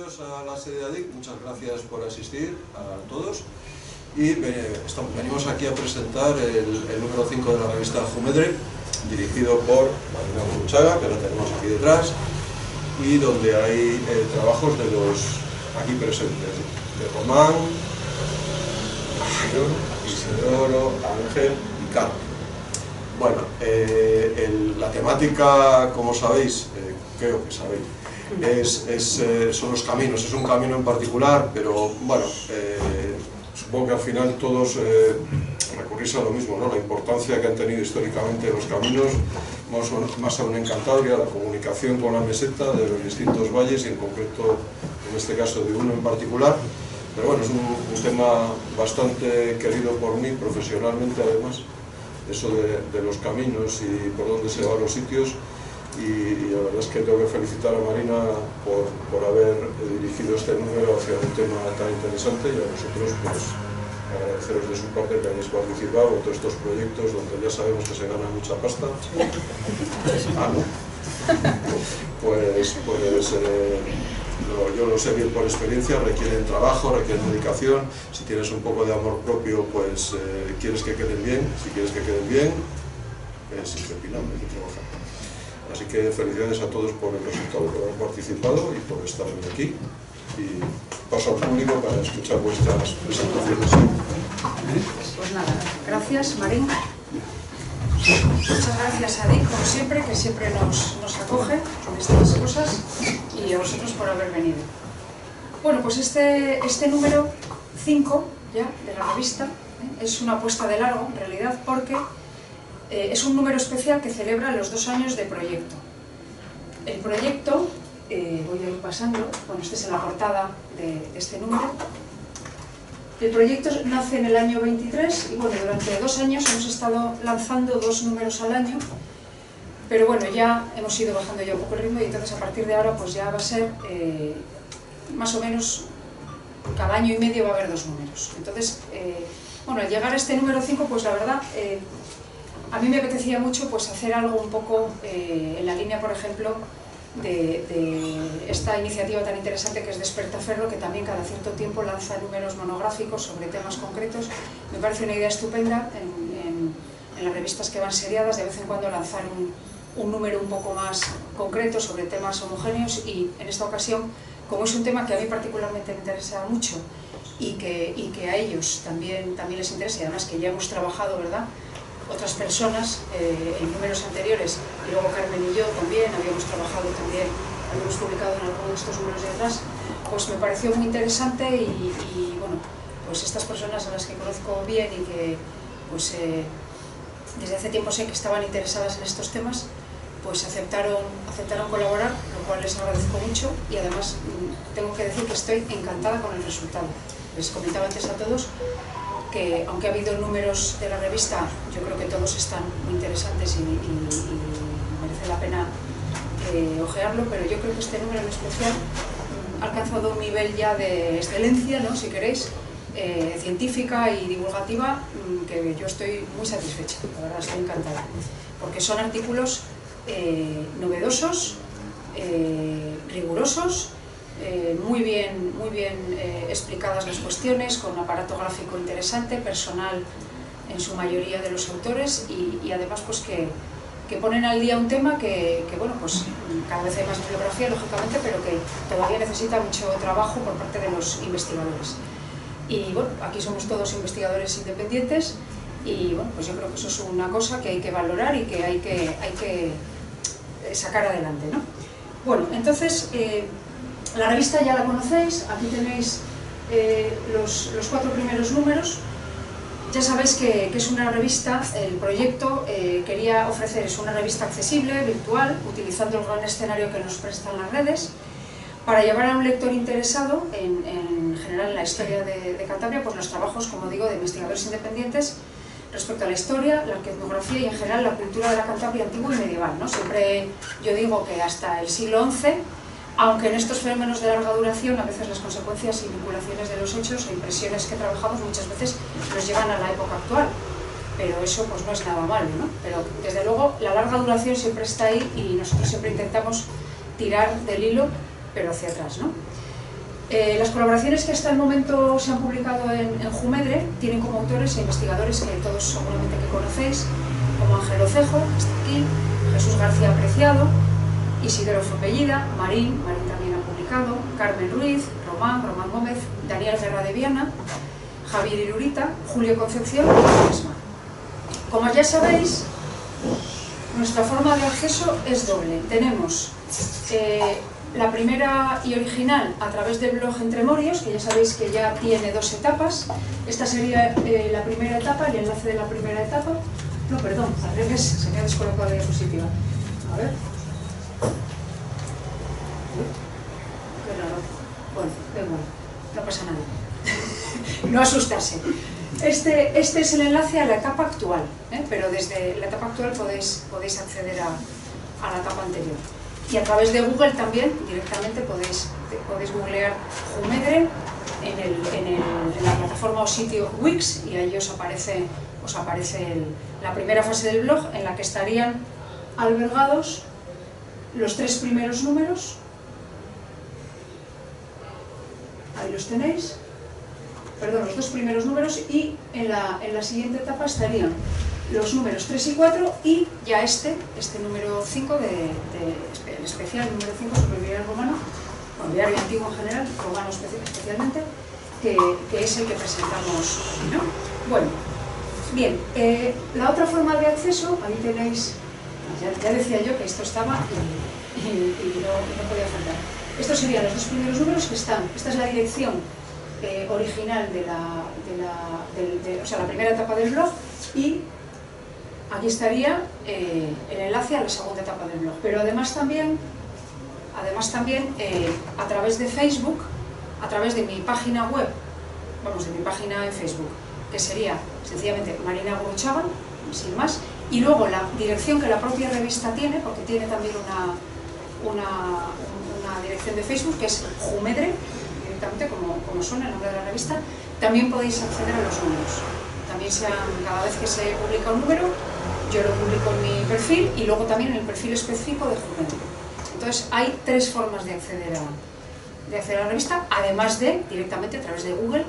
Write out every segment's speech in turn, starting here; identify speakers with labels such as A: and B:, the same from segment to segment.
A: bienvenidos a la sede de ADIC, muchas gracias por asistir a todos. Y venimos aquí a presentar el número 5 de la revista Jumedre, dirigido por Marina Gurruchaga, que la tenemos aquí detrás, y donde hay trabajos de los aquí presentes, de Román, Isidoro, Ángel y Carlos. Bueno, la temática, como sabéis, creo que sabéis, son los caminos. Es un camino en particular, pero bueno, supongo que al final todos recurrís a lo mismo, ¿no? La importancia que han tenido históricamente los caminos, más aún en Cantabria, la comunicación con la meseta de los distintos valles y en concreto, en este caso, de uno en particular. Pero bueno, es un tema bastante querido por mí, profesionalmente además, eso de los caminos y por dónde se van los sitios. Y la verdad es que tengo que felicitar a Marina por haber dirigido este número hacia un tema tan interesante, y a vosotros pues agradeceros de su parte que hayáis participado en todos estos proyectos donde ya sabemos que se gana mucha pasta. ¿No? Yo lo sé bien por experiencia, requieren trabajo, requieren dedicación. Si tienes un poco de amor propio, pues quieres que queden bien. Si quieres que queden bien, es impepinable, hay que trabajar. Así que felicidades a todos por el resultado, por haber participado y por estar hoy aquí. Y paso al público para escuchar vuestras presentaciones.
B: Pues nada, gracias Marín. Muchas gracias a Dick, como siempre, que siempre nos acoge en estas cosas, y a vosotros por haber venido. Bueno, pues este número 5 ya de la revista es una apuesta de largo, en realidad, porque es un número especial que celebra los 2 años de proyecto. El proyecto, voy a ir pasando, bueno, esta es la portada de este número. El proyecto nace en el año 23 y bueno, durante 2 años hemos estado lanzando 2 números al año, pero bueno, ya hemos ido bajando ya un poco el ritmo, y entonces a partir de ahora pues ya va a ser más o menos cada año y medio va a haber 2 números. Entonces, bueno, al llegar a este número 5, pues la verdad, a mí me apetecía mucho pues hacer algo un poco en la línea, por ejemplo, de esta iniciativa tan interesante que es Despertaferro, que también cada cierto tiempo lanza números monográficos sobre temas concretos. Me parece una idea estupenda en las revistas que van seriadas, de vez en cuando lanzar un número un poco más concreto sobre temas homogéneos, y en esta ocasión, como es un tema que a mí particularmente me interesa mucho y que a ellos también les interesa, y además que ya hemos trabajado, ¿verdad?, otras personas en números anteriores, y luego Carmen y yo también habíamos trabajado también, habíamos publicado en alguno de estos números de atrás, pues me pareció muy interesante, y bueno, pues estas personas a las que conozco bien y que pues desde hace tiempo sé que estaban interesadas en estos temas, pues aceptaron colaborar, lo cual les agradezco mucho, y además tengo que decir que estoy encantada con el resultado. Les comentaba antes a todos que aunque ha habido números de la revista, yo creo que todos están muy interesantes y merece la pena ojearlo, pero yo creo que este número en especial ha alcanzado un nivel ya de excelencia, ¿no?, si queréis, científica y divulgativa, que yo estoy muy satisfecha, la verdad estoy encantada, porque son artículos novedosos, rigurosos, muy bien explicadas las cuestiones, con un aparato gráfico interesante, personal en su mayoría de los autores, y además pues que ponen al día un tema que bueno, pues cada vez hay más bibliografía, lógicamente, pero que todavía necesita mucho trabajo por parte de los investigadores. Y bueno, aquí somos todos investigadores independientes, y bueno, pues yo creo que eso es una cosa que hay que valorar y que hay que sacar adelante, ¿no? Bueno, entonces, la revista ya la conocéis, aquí tenéis los 4 primeros números. Ya sabéis que es una revista, el proyecto quería ofrecer, es una revista accesible, virtual, utilizando el gran escenario que nos prestan las redes, para llevar a un lector interesado en general en la historia de Cantabria, pues los trabajos, como digo, de investigadores independientes respecto a la historia, la etnografía y en general la cultura de la Cantabria antigua y medieval, ¿no? Siempre yo digo que hasta el siglo XI, aunque en estos fenómenos de larga duración a veces las consecuencias y vinculaciones de los hechos e impresiones que trabajamos muchas veces nos llevan a la época actual, pero eso pues no es nada malo, ¿no? Pero desde luego la larga duración siempre está ahí, y nosotros siempre intentamos tirar del hilo, pero hacia atrás, ¿no? Las colaboraciones que hasta el momento se han publicado en Jumedre tienen como autores e investigadores que todos seguramente que conocéis, como Ángel Ocejo, que está aquí, Jesús García Preciado, Isidoro Fombellida, Marín también ha publicado, Carmen Ruiz, Román Gómez, Daniel Guerra de Viana, Javier Irurita, Julio Concepción y yo misma. Como ya sabéis, nuestra forma de acceso es doble. Tenemos la primera y original a través del blog Entremorios, que ya sabéis que ya tiene 2 etapas. Esta sería la primera etapa, el enlace de la primera etapa. No, perdón, al revés, se me ha descolocado la diapositiva. A ver. Qué raro. Bueno, da igual, no pasa nada. No asustarse. Este es el enlace a la etapa actual, pero desde la etapa actual podéis acceder a la etapa anterior. Y a través de Google también, directamente podéis googlear Jumedre en la plataforma o sitio Wix, y ahí os aparece la primera fase del blog, en la que estarían albergados los 3 primeros números. Ahí los tenéis. Perdón, los 2 primeros números, y en la siguiente etapa estarían los números 3 y 4 y ya este número 5 el especial número 5 sobre el diario romano, o el diario antiguo en general, romano especialmente, que es el que presentamos aquí, ¿no? Bueno, bien, la otra forma de acceso, ahí tenéis, ya decía yo que esto estaba y no podía faltar. Estos serían los 2 primeros números que están, esta es la dirección original o sea, la primera etapa del blog, y aquí estaría el enlace a la segunda etapa del blog. Pero además también a través de Facebook, a través de mi página web, de mi página en Facebook, que sería sencillamente Marina Gurruchaga, sin más, y luego la dirección que la propia revista tiene, porque tiene también una dirección de Facebook, que es Jumedre, directamente como suena el nombre de la revista. También podéis acceder a los números. También cada vez que se publica un número, yo lo publico en mi perfil, y luego también en el perfil específico de Jumedre. Entonces hay 3 formas de acceder a la revista, además de directamente a través de Google,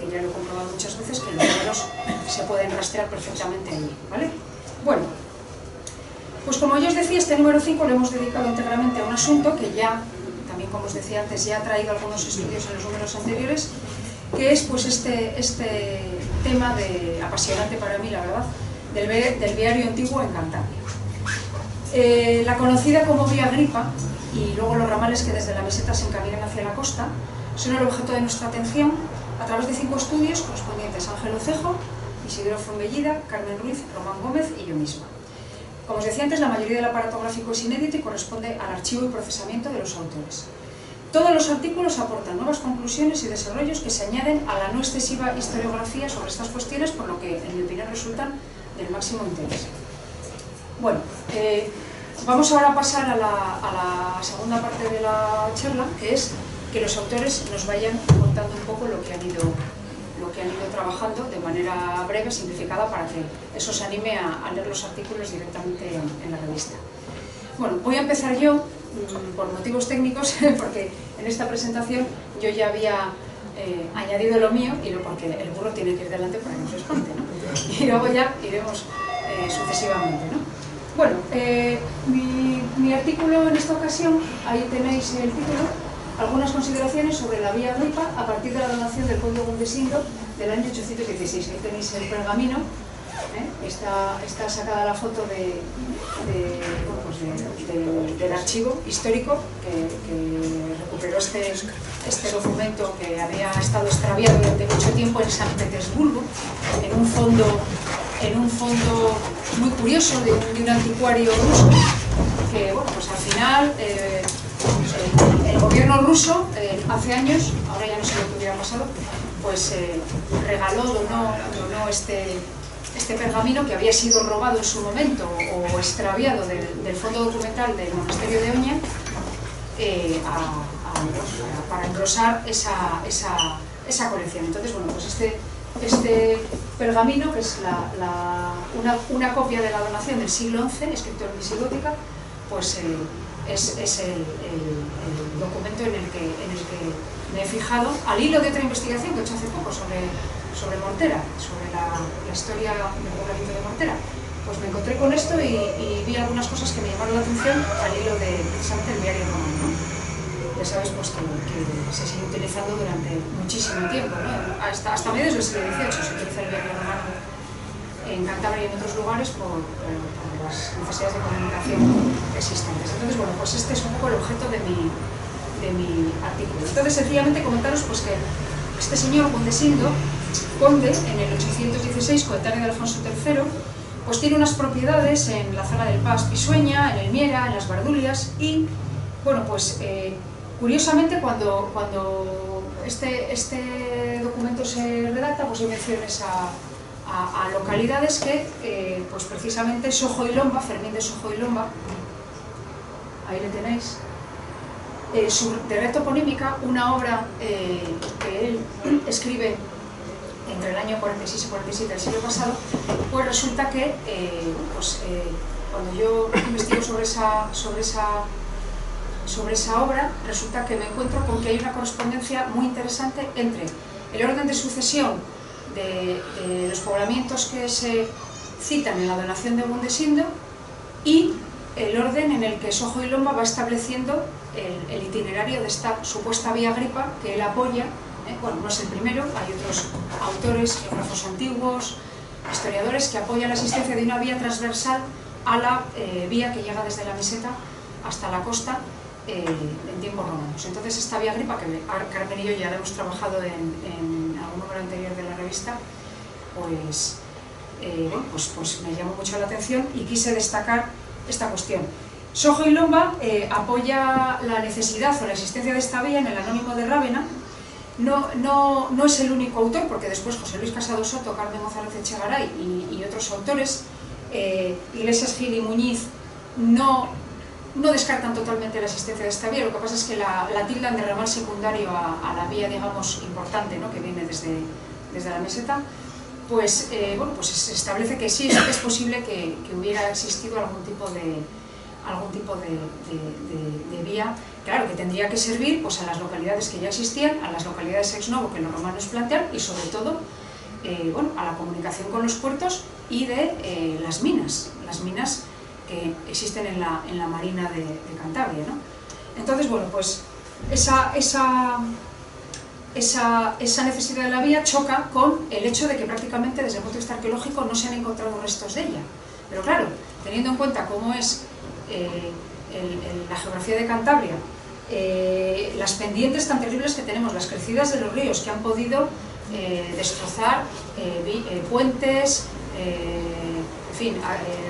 B: que ya lo he comprobado muchas veces, que los números se pueden rastrear perfectamente allí, ¿vale? Bueno, pues como yo os decía, este número 5 lo hemos dedicado íntegramente a un asunto que ya, también como os decía antes, ya ha traído algunos estudios en los números anteriores, que es pues este tema apasionante para mí, la verdad, del viario antiguo en Cantabria. La conocida como Vía Agripa, y luego los ramales que desde la meseta se encaminan hacia la costa, son el objeto de nuestra atención a través de 5 estudios correspondientes a Ángel Ocejo, Isidoro Fombellida, Carmen Ruiz, Román Gómez y yo misma. Como os decía antes, la mayoría del aparato gráfico es inédito y corresponde al archivo y procesamiento de los autores. Todos los artículos aportan nuevas conclusiones y desarrollos que se añaden a la no excesiva historiografía sobre estas cuestiones, por lo que, en mi opinión, resultan del máximo interés. Bueno, vamos ahora a pasar a la segunda parte de la charla, que es que los autores nos vayan contando un poco lo que han ido trabajando de manera breve, simplificada, para que eso os anime a leer los artículos directamente en la revista. Bueno, voy a empezar yo, por motivos técnicos, porque en esta presentación yo ya había añadido lo mío, y porque el burro tiene que ir delante para que no se espante, ¿no? Y luego ya iremos sucesivamente, ¿no? Bueno, mi artículo en esta ocasión, ahí tenéis el título, algunas consideraciones sobre la Vía Agripa a partir de la donación del pueblo Gundesindo del año 816. Ahí tenéis el pergamino, está sacada la foto del archivo histórico que recuperó este documento, que había estado extraviado durante mucho tiempo en San Petersburgo, en un fondo muy curioso de un anticuario ruso, que bueno, pues al final el gobierno ruso hace años, ahora ya no sé lo que hubiera pasado, pues donó este pergamino, que había sido robado en su momento o extraviado del fondo documental del monasterio de Oña, para engrosar esa colección. Entonces, bueno, pues este pergamino, que es una copia de la donación del siglo XI, escrito en visigótica, pues es el documento en el que me he fijado, al hilo de otra investigación que he hecho hace poco sobre Mortera, sobre la historia del poblamiento de Mortera. Pues me encontré con esto y vi algunas cosas que me llamaron la atención al hilo de precisamente el diario romano, ¿no? Ya sabéis pues, que se sigue utilizando durante muchísimo tiempo, ¿no? Hasta mediados del siglo XVIII se utiliza el diario romano en Cantabria y en otros lugares por las necesidades de comunicación existentes. Entonces, bueno, pues este es un poco el objeto de mi artículo. Entonces, sencillamente comentaros pues, que este señor Gundesindo, conde, en el 816, coetáneo de Alfonso III, pues tiene unas propiedades en la zona del Pas Pisueña, en el Miera, en las Bardulias y, bueno, pues curiosamente cuando este documento se redacta, pues hay menciones a localidades que, pues precisamente Sojo y Lomba, Fermín de Sojo y Lomba, ahí le tenéis, de red toponímica, una obra que él escribe entre el año 46 y 47 del siglo pasado, pues resulta que cuando yo investigo sobre esa obra, resulta que me encuentro con que hay una correspondencia muy interesante entre el orden de sucesión de los poblamientos que se citan en la donación de Gundesindo y el orden en el que Sojo y Lomba va estableciendo el itinerario de esta supuesta vía Agripa que él apoya. Bueno, no es el primero, hay otros autores, geógrafos antiguos, historiadores que apoyan la existencia de una vía transversal a la vía que llega desde la meseta hasta la costa en tiempos romanos. Entonces esta vía Agripa, que Carmen y yo ya la hemos trabajado en algún número anterior de la revista, pues me llamó mucho la atención y quise destacar esta cuestión. Sojo y Lomba apoya la necesidad o la existencia de esta vía en el Anónimo de Rávena. No es el único autor, porque después José Luis Casado Soto, Carmen González Echegaray y otros autores, Iglesias Gil y Muñiz, no descartan totalmente la existencia de esta vía. Lo que pasa es que la tildan de ramal secundario a la vía, digamos, importante, ¿no?, que viene desde la meseta. Pues, pues se establece que sí, es posible que hubiera existido algún tipo de vía, claro, que tendría que servir pues, a las localidades que ya existían, a las localidades ex novo que los romanos plantean y sobre todo a la comunicación con los puertos y de las minas que existen en la marina de Cantabria, ¿no? Entonces, bueno, pues esa necesidad de la vía choca con el hecho de que prácticamente desde el punto de vista arqueológico no se han encontrado restos de ella. Pero claro, teniendo en cuenta cómo es la geografía de Cantabria, las pendientes tan terribles que tenemos, las crecidas de los ríos que han podido destrozar puentes, en fin,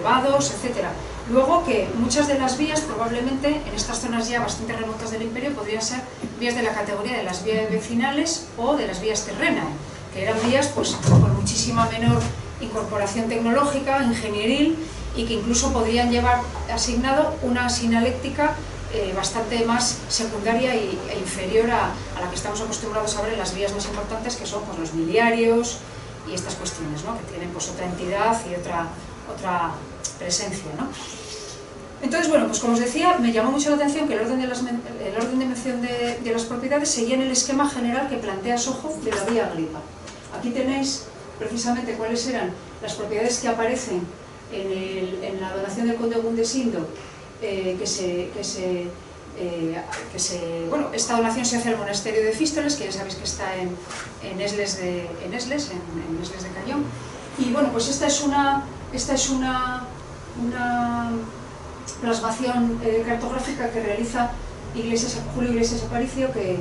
B: vados, etc. Luego que muchas de las vías probablemente en estas zonas ya bastante remotas del imperio podrían ser vías de la categoría de las vías vecinales o de las vías terrenas, que eran vías pues, con muchísima menor incorporación tecnológica, ingenieril, y que incluso podrían llevar asignado una sinaléctica bastante más secundaria e inferior a la que estamos acostumbrados a ver en las vías más importantes, que son pues, los miliarios y estas cuestiones, ¿no?, que tienen pues, otra entidad y otra presencia, ¿no? Entonces, bueno, pues como os decía, me llamó mucho la atención que el orden de mención de las propiedades seguía en el esquema general que plantea Sojo de la vía Agripa. Aquí tenéis precisamente cuáles eran las propiedades que aparecen en la donación del conde Gundesindo, esta donación se hace al monasterio de Fístoles, que ya sabéis que está en Esles de Cayón. Y bueno, pues esta es una plasmación cartográfica que realiza Julio Iglesias Aparicio, que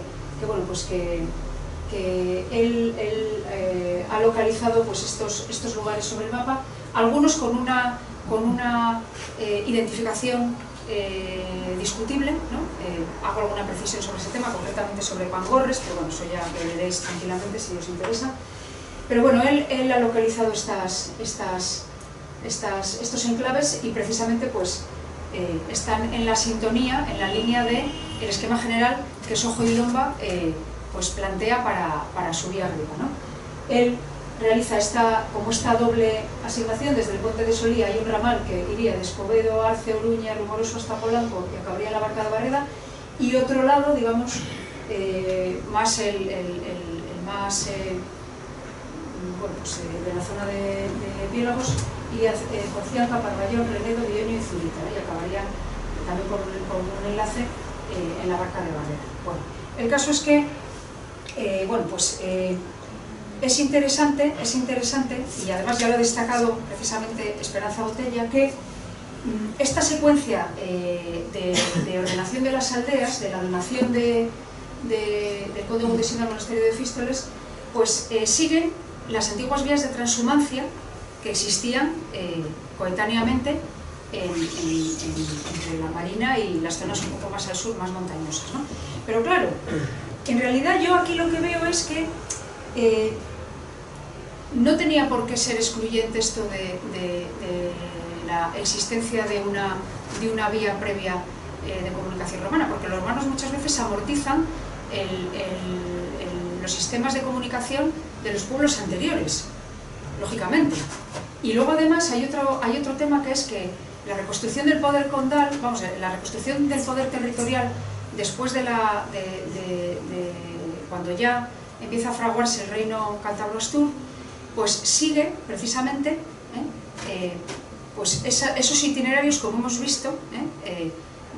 B: él ha localizado pues, estos lugares sobre el mapa, algunos con una identificación discutible, ¿no? Hago alguna precisión sobre ese tema, concretamente sobre Pangorres, pero bueno, eso ya lo veréis tranquilamente si os interesa. Pero bueno, él ha localizado estos enclaves y precisamente pues, están en la sintonía, en la línea del esquema general que Sojo y Lomba pues plantea para su vía Agripa, ¿no? Él realiza esta doble asignación. Desde el puente de Solía hay un ramal que iría de Escobedo, Arce, Oruña, Rumoroso hasta Polanco y acabaría en la Barca de Barreda, y otro lado, digamos, más más bueno, pues, de la zona de Piélagos, y por Cianca, Parvallón, Renedo, Villoño y Zurita, y acabaría también con un enlace en la Barca de Barreda. Bueno, el caso es que bueno, pues es interesante, y además ya lo ha destacado precisamente Esperanza Botella, que esta secuencia de ordenación de las aldeas, de la donación del Código Udesino al monasterio de Fístoles, pues siguen las antiguas vías de transhumancia que existían coetáneamente entre la Marina y las zonas un poco más al sur, más montañosas, ¿no? Pero claro, en realidad yo aquí lo que veo es que no tenía por qué ser excluyente esto de la existencia de una vía previa de comunicación romana, porque los romanos muchas veces amortizan los sistemas de comunicación de los pueblos anteriores, lógicamente. Y luego además hay otro tema, que es que la reconstrucción del poder condal, vamos, la reconstrucción del poder territorial después de cuando ya empieza a fraguarse el reino cántabro-astur, pues sigue precisamente pues esos itinerarios, como hemos visto,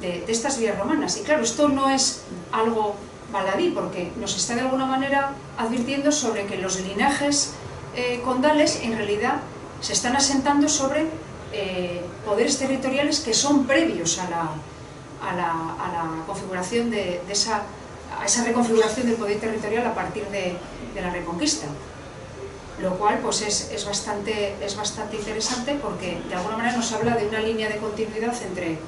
B: de estas vías romanas. Y claro, esto no es algo baladí, porque nos está de alguna manera advirtiendo sobre que los linajes condales en realidad se están asentando sobre poderes territoriales que son previos a la configuración a esa reconfiguración del poder territorial a partir de la Reconquista. Lo cual pues es bastante interesante, porque de alguna manera nos habla de una línea de continuidad entre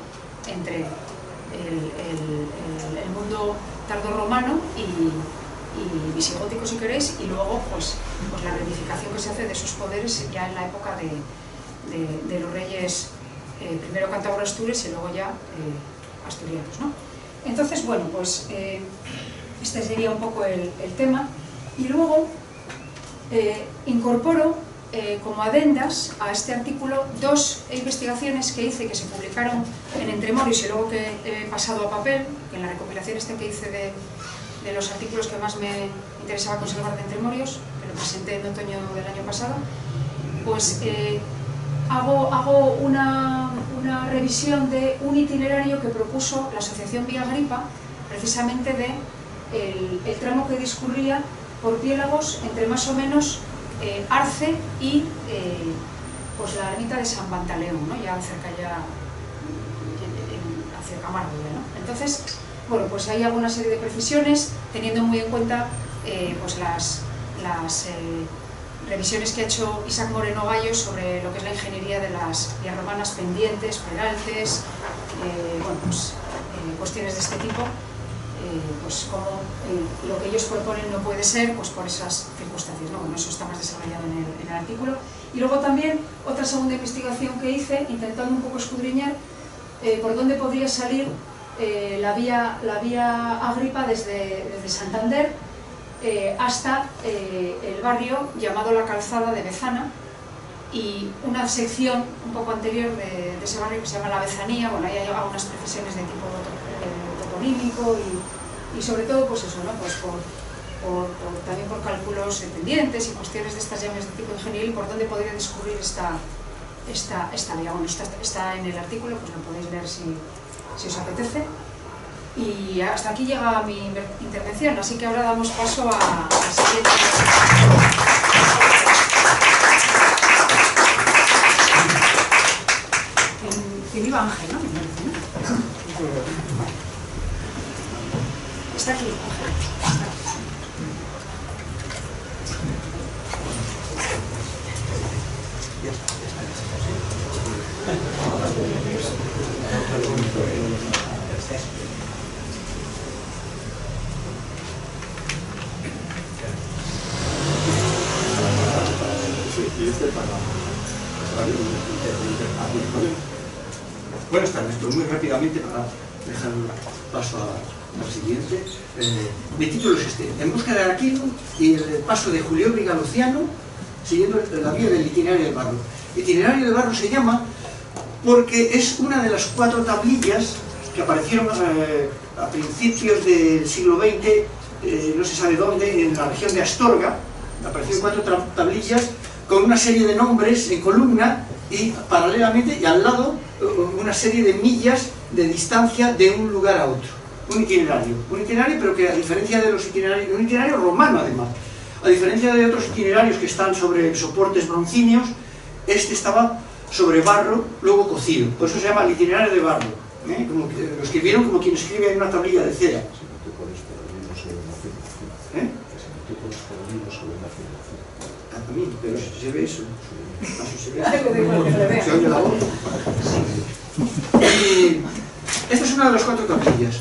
B: el mundo tardorromano y visigótico, si queréis, y luego pues la reivindicación que se hace de esos poderes ya en la época de los reyes, primero cántabro-astures y luego ya asturianos, ¿no? Entonces, bueno, pues este sería un poco el tema. Y luego incorporo como adendas a este artículo dos investigaciones que hice, que se publicaron en Entremorios y luego que he pasado a papel, que en la recopilación que hice de los artículos que más me interesaba conservar de Entremorios, que lo presenté en otoño del año pasado. Pues hago una revisión de un itinerario que propuso la Asociación Vía Agripa, precisamente el tramo que discurría por Piélagos entre más o menos Arce y pues la ermita de San Pantaleón, ¿no? Ya cerca hacia Camargo, ¿no? Entonces, bueno, pues hay alguna serie de precisiones, teniendo muy en cuenta pues las revisiones que ha hecho Isaac Moreno Gallo sobre lo que es la ingeniería de las vías romanas pendientes, peraltes, bueno, pues cuestiones de este tipo. Pues como lo que ellos proponen no puede ser, pues por esas circunstancias, ¿no? Bueno, eso está más desarrollado en el artículo. Y luego también otra segunda investigación que hice, intentando un poco escudriñar por dónde podría salir la vía Agripa desde Santander hasta el barrio llamado La Calzada de Bezana, y una sección un poco anterior de ese barrio que se llama La Bezanía. Bueno, ahí hay algunas precisiones de tipo toponímico y sobre todo pues eso, ¿no? Pues también por cálculos pendientes y cuestiones de estas llaves de tipo ingenieril, por dónde podría discurrir esta vía. Bueno, está en el artículo, pues lo podéis leer si os apetece. Y hasta aquí llega mi intervención, así que ahora damos paso a la siguiente. Que viva Ángel, ¿no? Está aquí, Ángel.
C: Buenas tardes, pues muy rápidamente para dejar paso al siguiente. Mi título es este: En busca de Araquilo y el paso de Julio Briga Luciano siguiendo la vía del itinerario de Barro. Itinerario de Barro se llama porque es una de las 4 tablillas que aparecieron a principios del siglo XX, no se sabe dónde, en la región de Astorga. Aparecieron 4 tablillas con una serie de nombres en columna y paralelamente y al lado una serie de millas de distancia de un lugar a otro. Un itinerario, pero que a diferencia de los itinerarios, un itinerario romano además, a diferencia de otros itinerarios que están sobre soportes broncíneos, este estaba sobre barro, luego cocido. Por eso se llama el itinerario de barro. Como que lo escribieron como quien escribe en una tablilla de cera. A mí, pero se ve eso. Se oye la voz. Esta es una de las 4 tablillas.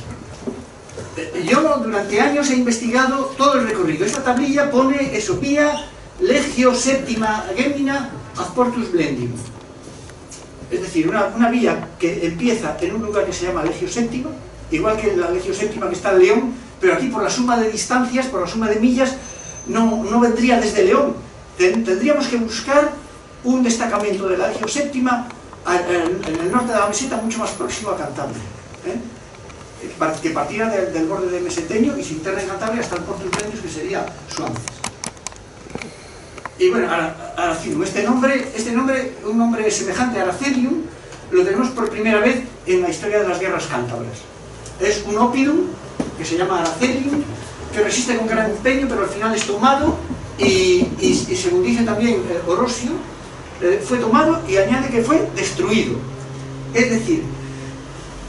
C: Yo durante años he investigado todo el recorrido. Esta tablilla pone eso, vía Legio Septima Gemina ad Portus Blendum. Es decir, una vía que empieza en un lugar que se llama Legio Séptima, igual que la Legio Séptima que está en León, pero aquí por la suma de distancias, por la suma de millas, no vendría desde León. Tendríamos que buscar un destacamento de la Legio Séptima en el norte de la meseta, mucho más próximo a Cantabria, que partiera del borde de Meseteño y se interna en Cantabria hasta el Portus Blendus, que sería Suances. Y bueno, Aracilium, este nombre, un nombre semejante a Aracelium, lo tenemos por primera vez en la historia de las guerras cántabras. Es un oppidum que se llama Aracelium, que resiste con gran empeño, pero al final es tomado y según dice también Orosio, fue tomado y añade que fue destruido. Es decir,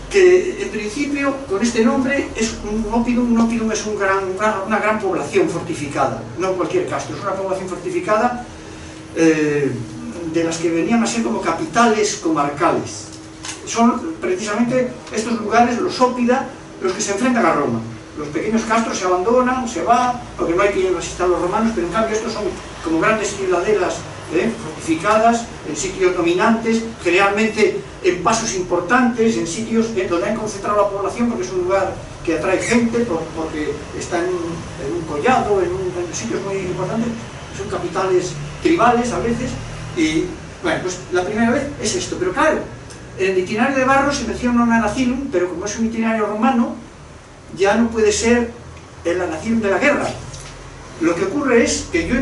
C: que en principio con este nombre es un oppidum es una gran población fortificada, no cualquier castro, es una población fortificada de las que venían a ser como capitales comarcales. Son precisamente estos lugares, los óppida, los que se enfrentan a Roma. Los pequeños castros se abandonan, se va, porque no hay quien resista a los romanos, pero en cambio estos son como grandes ciudadelas fortificadas, en sitios dominantes, generalmente en pasos importantes, en sitios donde han concentrado la población, porque es un lugar que atrae gente, porque está en un collado, en sitios muy importantes, son capitales tribales a veces, y bueno, pues la primera vez es esto, pero claro, en el itinerario de Barro se menciona un Anacilum, pero como es un itinerario romano, ya no puede ser el Anacilum de la guerra. Lo que ocurre es que yo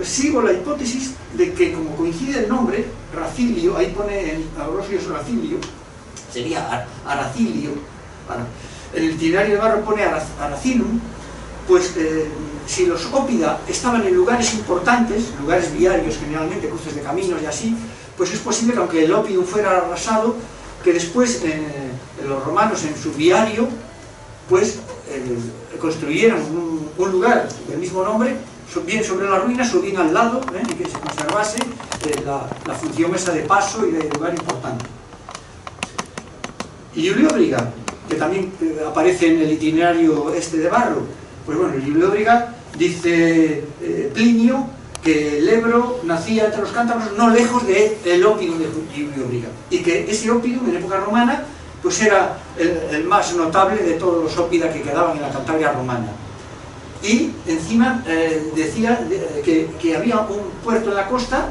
C: sigo la hipótesis de que como coincide el nombre, Racilio, ahí pone en Orosio Racilio, sería Aracilio, en el itinerario de Barro pone Aracilum, pues si los óppida estaban en lugares importantes, lugares viarios generalmente, cruces de caminos y así, pues es posible que aunque el oppidum fuera arrasado, que después los romanos en su viario pues construyeran un lugar del mismo nombre, bien sobre las ruinas o bien al lado, y que se conservase la función esa de paso y de lugar importante. Y Julio-Briga, que también aparece en el itinerario este de Barro, pues bueno, Julio-Briga dice Plinio que el Ebro nacía entre los cántabros no lejos del oppidum de Julio-Briga, y que ese oppidum en época romana pues era el más notable de todos los óppida que quedaban en la Cantabria romana. Y encima decía que había un puerto en la costa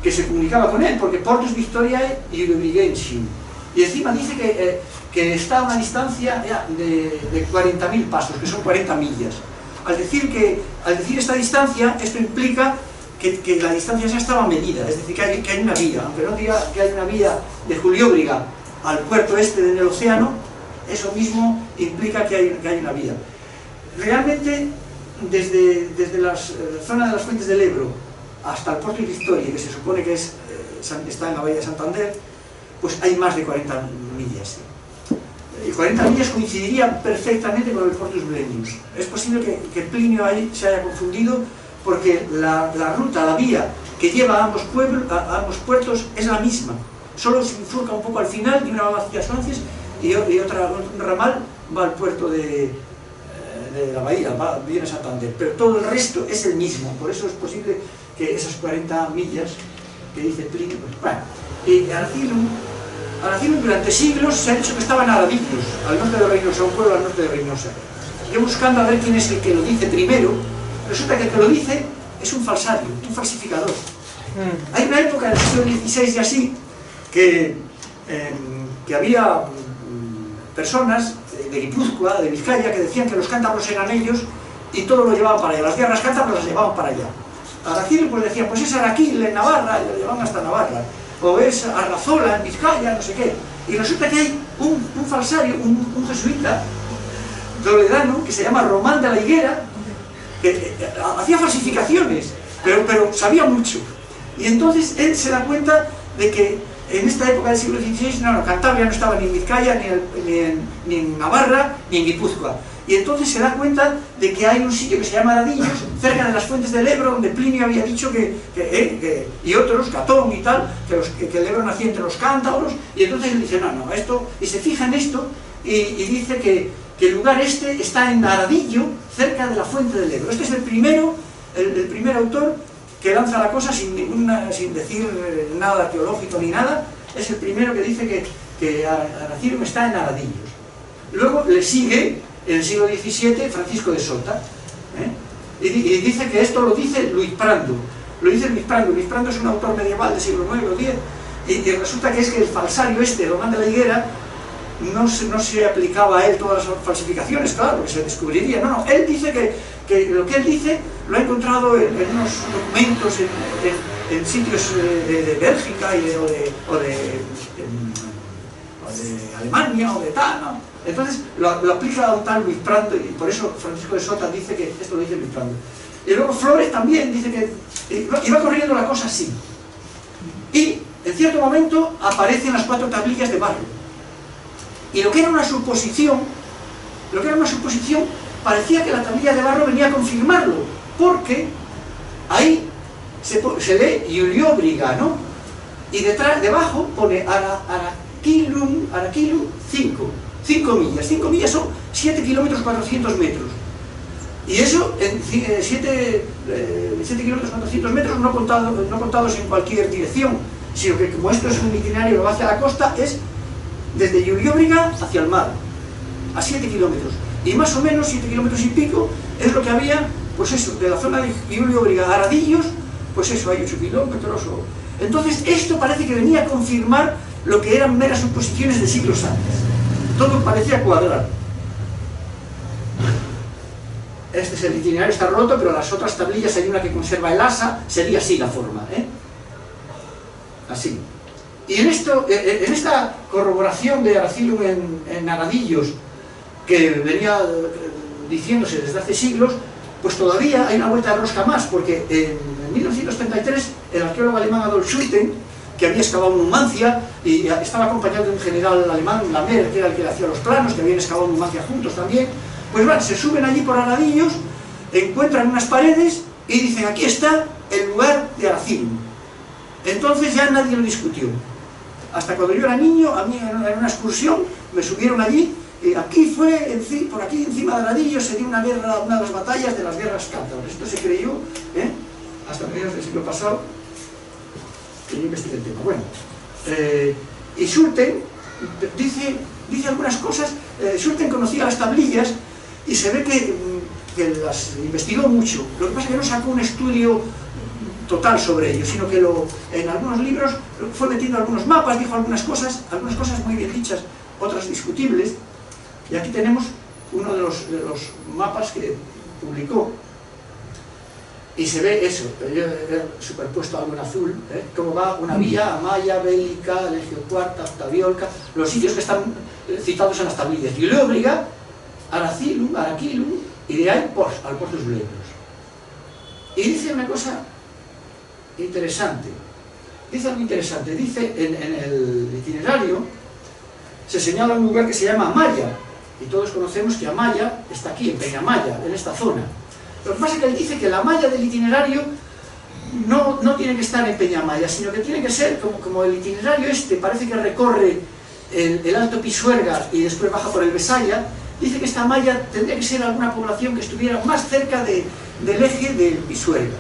C: que se comunicaba con él, porque Portus Victoriae Juliobrigensium. Y encima dice que está a una distancia de 40.000 pasos, que son 40 millas. Al decir esta distancia, esto implica que la distancia ya estaba medida, es decir, que hay una vía, aunque no diga que hay una vía de Juliobriga al puerto este en el océano, eso mismo implica que hay una vía. Realmente, desde la zona de las Fuentes del Ebro hasta el puerto de Victoria, que se supone que está en la bahía de Santander, pues hay más de 40 millas. Y 40 millas coincidiría perfectamente con el Portus Blendus. Es posible que Plinio ahí se haya confundido, porque la ruta, la vía que lleva a ambos puertos es la misma. Solo se bifurca un poco al final, y una va hacia Suances y un ramal va al puerto de la bahía, viene a Santander, pero todo el resto es el mismo. Por eso es posible que esas 40 millas que dice Plinio, pues, bueno. Y Aracilum durante siglos se ha dicho que estaba en Aradicus, al norte de Reynosa, un pueblo al norte de Reynosa. Yo buscando a ver quién es el que lo dice primero, resulta que el que lo dice es un falsario, un falsificador. Hay una época en el siglo XVI y así que había personas de Guipúzcoa, de Vizcaya, que decían que los cántabros eran ellos y todo lo llevaban para allá, las guerras cántabras las llevaban para allá. Araquil pues decían, pues es Araquil en Navarra, y lo llevaban hasta Navarra, o es Arrazola en Vizcaya, no sé qué. Y resulta que hay un falsario, un jesuita toledano que se llama Román de la Higuera, que hacía falsificaciones, pero sabía mucho. Y entonces él se da cuenta de que en esta época del siglo XVI, Cantabria no estaba ni en Vizcaya, ni en Navarra, ni en Guipúzcoa. Y entonces se da cuenta de que hay un sitio que se llama Aradillos, cerca de las fuentes del Ebro, donde Plinio había dicho y otros, Catón y tal, que el Ebro nacía entre los cántabros, y entonces él dice, no, esto, y se fija en esto, y dice que el lugar este está en Aradillo, cerca de la fuente del Ebro. Este es el primer autor que lanza la cosa sin decir nada teológico ni nada, es el primero que dice que Aracilum está en Aradillos. Luego le sigue, en el siglo XVII, Francisco de Sota, y dice que esto lo dice Luis Prando. Luis Prando es un autor medieval del siglo IX o X, y resulta que es que el falsario Román de la Higuera, no se aplicaba a él todas las falsificaciones, claro, que se descubriría. No, él dice que lo que él dice lo ha encontrado en unos documentos en sitios de Bélgica o de Alemania o de tal, ¿no? Entonces lo aplica a un tal Luis Prando, y por eso Francisco de Sota dice que esto lo dice Luis Prando. Y luego Flores también dice que iba corriendo la cosa así. Y en cierto momento aparecen las 4 tablillas de barro. Y lo que era una suposición, parecía que la tablilla de barro venía a confirmarlo, porque ahí se lee Iulióbriga, ¿no? Y debajo pone Araquilum 5 millas. 5 millas son 7 kilómetros 400 metros. Y eso, en 7 kilómetros 400 metros no contados en cualquier dirección, sino que como esto es un itinerario que va hacia la costa, es desde Iulióbriga hacia el mar, a 7 kilómetros. Y más o menos 7 kilómetros y pico es lo que había, pues eso, de la zona de Iulióbriga a Aradillos, pues eso, hay 8 kilómetros. Entonces esto parece que venía a confirmar lo que eran meras suposiciones de siglos antes. Todo parecía cuadrar. Este es el itinerario, está roto, pero las otras tablillas hay una que conserva el asa, sería así la forma, así. Y en esta corroboración de Aracilum en Aradillos, que venía diciéndose desde hace siglos, pues todavía hay una vuelta de rosca más, porque en 1933 el arqueólogo alemán Adolf Schulten, que había excavado Numancia y estaba acompañado de un general alemán, Lamer, que era el que le hacía los planos, que habían excavado Numancia juntos también, pues van, se suben allí por Aradillos, encuentran unas paredes y dicen, aquí está el lugar de Aracilum. Entonces ya nadie lo discutió. Hasta cuando yo era niño, a mí en una excursión me subieron allí, y aquí fue, por aquí encima de Aradillos se dio una de las batallas de las guerras cántabras. Esto se creyó, hasta mediados del siglo pasado, que yo investigué el tema. Bueno, y Schulten dice algunas cosas. Schulten conocía las tablillas y se ve que las investigó mucho. Lo que pasa es que no sacó un estudio total sobre ello, sino que en algunos libros fue metiendo algunos mapas, dijo algunas cosas muy bien dichas, otras discutibles. Y aquí tenemos uno de los mapas que publicó, y se ve eso, yo he superpuesto algo en azul, cómo va una vía, Amaya, Bélica, Legio Cuarta, Octaviolca, los sitios que están citados en las tablillas. Iulióbriga, Aracilum, Araquilum, y de ahí al Portus Blenus. Y dice una cosa interesante, dice en el itinerario se señala un lugar que se llama Amaya, y todos conocemos que Amaya está aquí, en Peñamaya, en esta zona. Lo que pasa es que él dice que la malla del itinerario no tiene que estar en Peñamaya, sino que tiene que ser, como el itinerario parece que recorre el Alto Pisuerga y después baja por el Besaya, dice que esta malla tendría que ser alguna población que estuviera más cerca del eje del Pisuerga.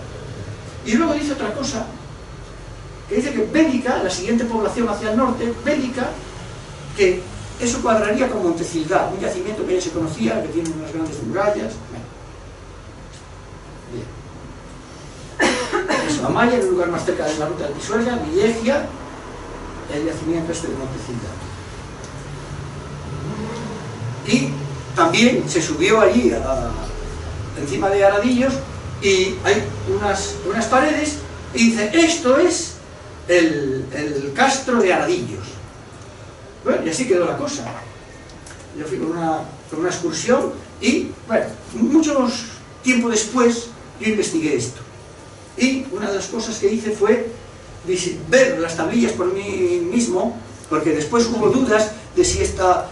C: Y luego dice otra cosa, que dice que Bélica, la siguiente población hacia el norte, Bélica, que eso cuadraría con Montecilgá, un yacimiento que ya se conocía, que tiene unas grandes murallas. Bien. Amaya, en el lugar más cerca de la ruta de Pisuerga, Villegia, el yacimiento este de Montecilda. Y también se subió allí encima de Aradillos y hay unas paredes y dice, esto es el castro de Aradillos. Bueno, y así quedó la cosa. Yo fui con una excursión y, bueno, mucho tiempo después yo investigué esto. Y una de las cosas que hice fue ver las tablillas por mí mismo, porque después hubo dudas de si esta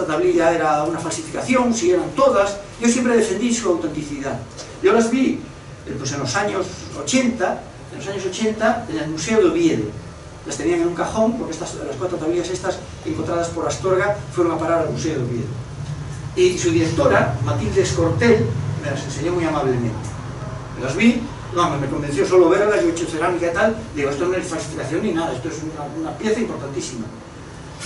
C: tablilla era una falsificación, si eran todas. Yo siempre defendí su autenticidad. Yo las vi pues en los años 80, en el Museo de Oviedo. Las tenían en un cajón, porque las 4 tablillas estas, encontradas por Astorga, fueron a parar al Museo de Oviedo. Y su directora, Matilde Escortel, me las enseñó muy amablemente. Las vi, no, me convenció solo verlas, yo he hecho cerámica y tal, digo, esto no es falsificación ni nada, esto es una pieza importantísima.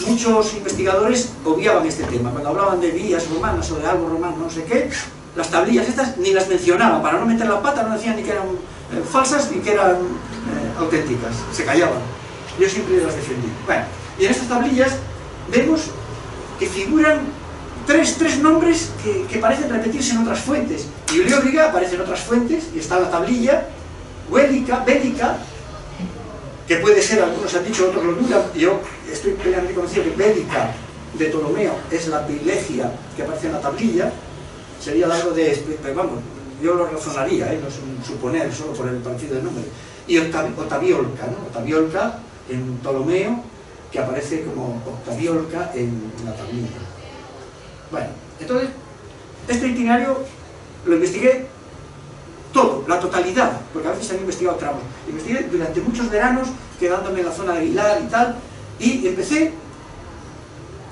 C: Muchos investigadores obviaban este tema, cuando hablaban de vías romanas o de algo romano, no sé qué, las tablillas estas ni las mencionaban, para no meter la pata, no decían ni que eran falsas ni que eran auténticas, se callaban. Yo siempre las defendí. Bueno, y en estas tablillas vemos que figuran tres nombres que parecen repetirse en otras fuentes. Iulióbriga aparece en otras fuentes y está en la tablilla. Bélica, que puede ser, algunos han dicho, otros lo dudan. Yo estoy plenamente convencido que Bélica de Ptolomeo es la Pilegia que aparece en la tablilla. Sería algo de, pero vamos, yo lo razonaría, no es un suponer, solo por el parecido del nombre. Y Octaviolca, ¿no? Octaviolca en Ptolomeo, que aparece como Octaviolca en la tablilla. Bueno, entonces, este itinerario lo investigué todo, la totalidad, porque a veces se han investigado tramos. Investigué durante muchos veranos, quedándome en la zona de Aguilar y tal, y empecé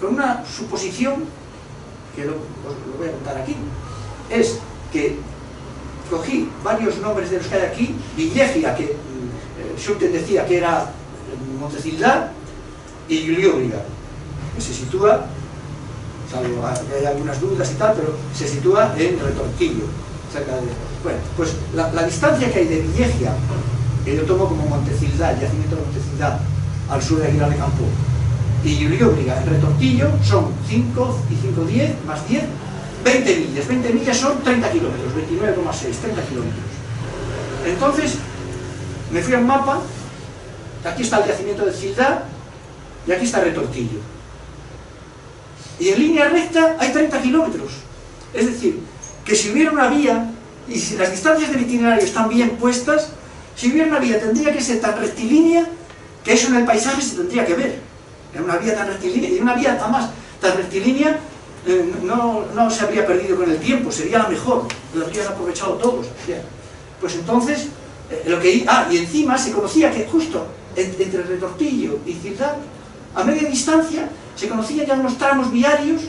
C: con una suposición, que os lo voy a contar aquí, es que cogí varios nombres de los que hay aquí, Villegia, que Schulten decía que era Montecilda, y Iulióbriga, que se sitúa, salvo que hay algunas dudas y tal, pero se sitúa en Retortillo, cerca de... Bueno, pues la distancia que hay de Villegia, que yo tomo como Montecilda, el yacimiento de Montecilda, al sur de Aguilar de Campo, y Iulióbriga en Retortillo son 5 y 5, 10, más 10, 20 millas. 20 millas son 30 kilómetros, 29,6, 30 kilómetros. Entonces, me fui a un mapa, aquí está el yacimiento de Cildá, y aquí está Retortillo. Y en línea recta hay 30 kilómetros. Es decir, que si hubiera una vía, y si las distancias del itinerario están bien puestas, si hubiera una vía tendría que ser tan rectilínea que eso en el paisaje se tendría que ver. En una vía tan rectilínea, y una vía además tan rectilínea no se habría perdido con el tiempo, sería la mejor, lo habrían aprovechado todos. Pues entonces, y encima se conocía que justo entre Retortillo y Cildá, a media distancia, se conocían ya unos tramos viarios,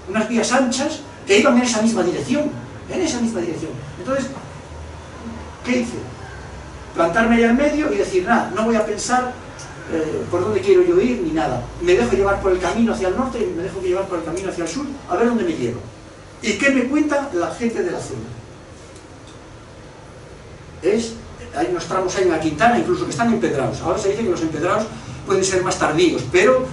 C: unas vías anchas, que iban en esa misma dirección, Entonces, ¿qué hice? Plantarme allá en medio y decir, nada, no voy a pensar por dónde quiero yo ir ni nada. Me dejo llevar por el camino hacia el norte y me dejo llevar por el camino hacia el sur, a ver dónde me llevo. ¿Y qué me cuenta la gente de la zona? Hay unos tramos ahí en la Quintana, incluso que están empedrados. Ahora se dice que los empedrados pueden ser más tardíos, pero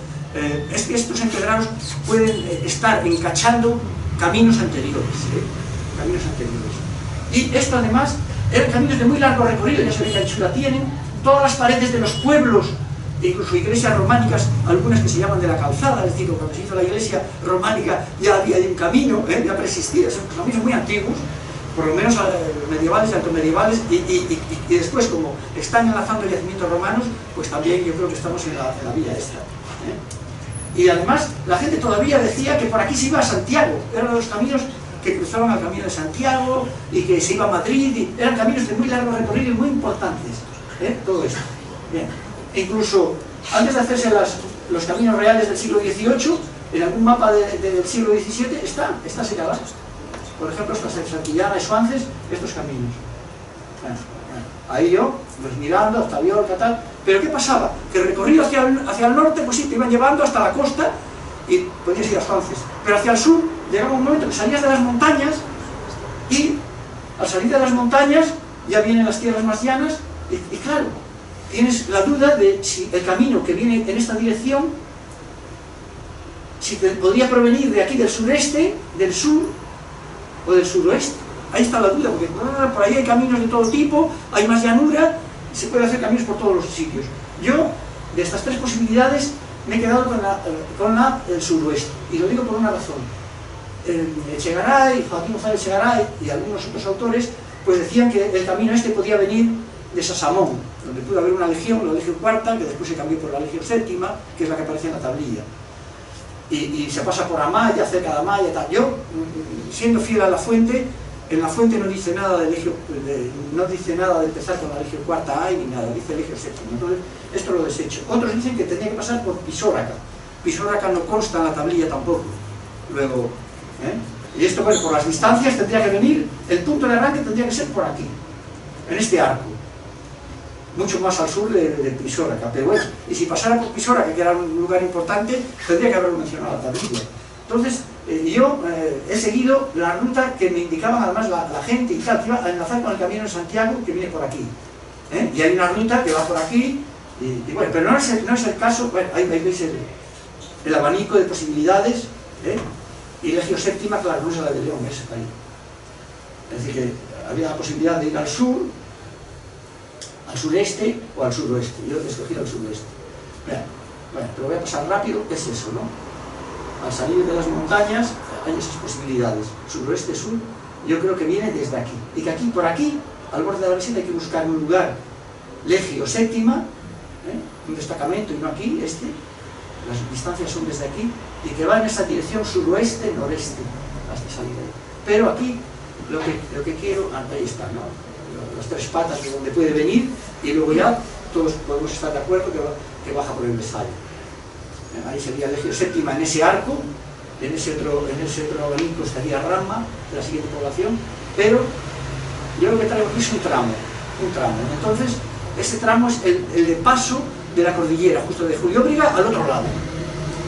C: es que estos empedrados pueden estar encachando caminos anteriores. Y esto además eran caminos de muy largo recorrido, ya se ve que anchura tienen, todas las paredes de los pueblos, incluso iglesias románicas, algunas que se llaman de la calzada, es decir, cuando se hizo la iglesia románica ya había un camino, ya preexistía, son caminos muy antiguos, por lo menos medievales, altomedievales, y después, como están enlazando yacimientos romanos, pues también yo creo que estamos en la vía esta. Y además, la gente todavía decía que por aquí se iba a Santiago, eran los caminos que cruzaban al camino de Santiago, y que se iba a Madrid, y eran caminos de muy largo recorrido y muy importantes, todo esto. Bien. E incluso, antes de hacerse los caminos reales del siglo XVIII, en algún mapa del siglo XVII está señalado. Por ejemplo, estas Santillana y Suances, estos caminos. Ahí yo, pues mirando, hasta Violca, tal. Pero ¿qué pasaba? Que el recorrido hacia el norte, pues sí, te iban llevando hasta la costa y podías ir a Suances. Pero hacia el sur, llegaba un momento que salías de las montañas y al salir de las montañas ya vienen las tierras más llanas Y claro, tienes la duda de si el camino que viene en esta dirección, si podría provenir de aquí del sureste, del sur o del suroeste. Ahí está la duda, porque por ahí hay caminos de todo tipo, hay más llanura, se puede hacer caminos por todos los sitios. Yo, de estas tres posibilidades, me he quedado con el suroeste, y lo digo por una razón. Echegaray, Joaquín González Echegaray y algunos otros autores pues decían que el camino este podía venir de Sasamón, donde pudo haber una legión, la legión cuarta, que después se cambió por la legión séptima, que es la que aparece en la tablilla, y se pasa por Amaya, cerca de Amaya, tal. Yo, siendo fiel a la fuente, en la fuente no dice nada de legión, no dice nada de empezar con la legión cuarta A ni nada, dice legión séptima. Entonces esto lo desecho. Otros dicen que tenía que pasar por Pisóraca. Pisóraca no consta en la tablilla tampoco. Luego, y esto, bueno, por las distancias tendría que venir, el punto de arranque tendría que ser por aquí, en este arco, mucho más al sur de Pisóraca. Pero bueno, y si pasara por Pisóraca, que era un lugar importante, tendría que haberlo mencionado la tablilla. Entonces, yo he seguido la ruta que me indicaban además la gente y tal, que iba a enlazar con el camino de Santiago, que viene por aquí. Y hay una ruta que va por aquí, y bueno, pero no es el caso. Bueno, ahí veis el abanico de posibilidades, y Legio Séptima, claro, no es la de León, es ahí. Es decir, que había la posibilidad de ir al sur, al sureste o al suroeste. Yo he escogido al suroeste. Bueno, pero voy a pasar rápido. ¿Qué es eso, no? Al salir de las montañas hay esas posibilidades. Suroeste, sur, yo creo que viene desde aquí. Y que aquí, por aquí, al borde de la meseta, hay que buscar un lugar Legio Séptima, un destacamento, y no aquí, las distancias son desde aquí, y que va en esa dirección suroeste-noreste, hasta salir ahí. Pero aquí, lo que quiero, ahí está, ¿no? Las tres patas de donde puede venir, y luego ya todos podemos estar de acuerdo que baja por el Besallo. Ahí sería Legio Séptima en ese arco, en ese otro abanico estaría Rama, de la siguiente población, pero yo lo que traigo aquí es un tramo. Entonces, este tramo es el de paso de la cordillera, justo de Julióbriga al otro lado.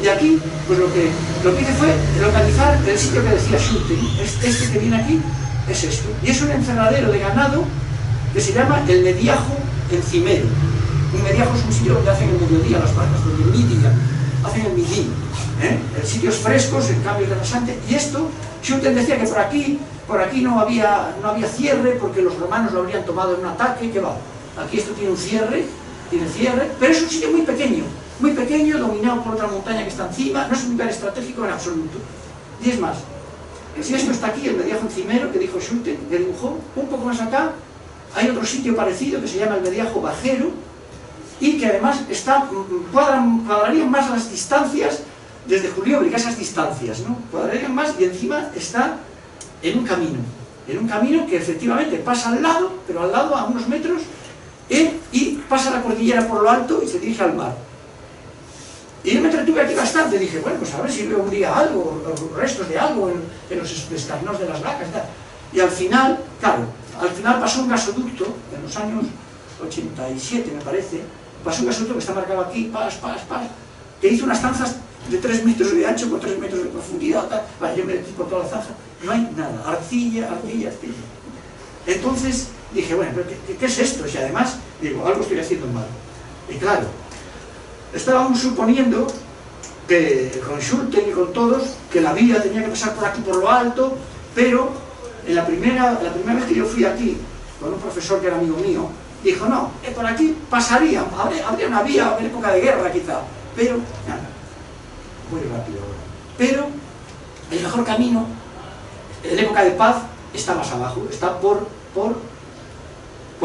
C: Y aquí, pues lo que hice fue localizar el sitio que decía Schulte. Este que viene aquí es esto. Y es un encerradero de ganado que se llama el Mediajo Encimero. Un mediajo es un sitio donde hacen el mediodía las vacas, donde el midía, hacen el midí. Sitios frescos, en cambio de rasante. Y esto, Schulte decía que por aquí no había cierre porque los romanos lo habrían tomado en un ataque, que va. Aquí esto tiene cierre, pero es un sitio muy pequeño, dominado por otra montaña que está encima, no es un lugar estratégico en absoluto. Y es más, si esto está aquí, el Mediajo Encimero, que dijo Schulte, que dibujó, un poco más acá, hay otro sitio parecido que se llama el Mediajo Bajero, y que además cuadrarían más las distancias desde Julióbriga, esas distancias, ¿no? Cuadrarían más, y encima está en un camino que efectivamente pasa al lado, pero al lado a unos metros, y pasa la cordillera por lo alto y se dirige al mar. Y yo me entretuve aquí bastante, dije, bueno, pues a ver si veo un día algo, restos de algo en los escarnos de las vacas y tal. Y al final, claro, pasó un gasoducto, en los años 87 me parece, pasó un gasoducto que está marcado aquí, que hizo unas zanjas de 3 metros de ancho por 3 metros de profundidad, tal. Vale, yo me metí por toda la zanja, no hay nada, arcilla. Entonces dije, bueno, ¿pero qué es esto? Y además, digo, algo estoy haciendo mal. Y claro, estábamos suponiendo que con Schulte y con todos, que la vía tenía que pasar por aquí por lo alto, pero en la primera vez que yo fui aquí, con un profesor que era amigo mío, dijo, no, que por aquí pasaría, habría una vía en época de guerra quizá, pero, nada, muy rápido ahora. Pero el mejor camino, en época de paz, está más abajo, está por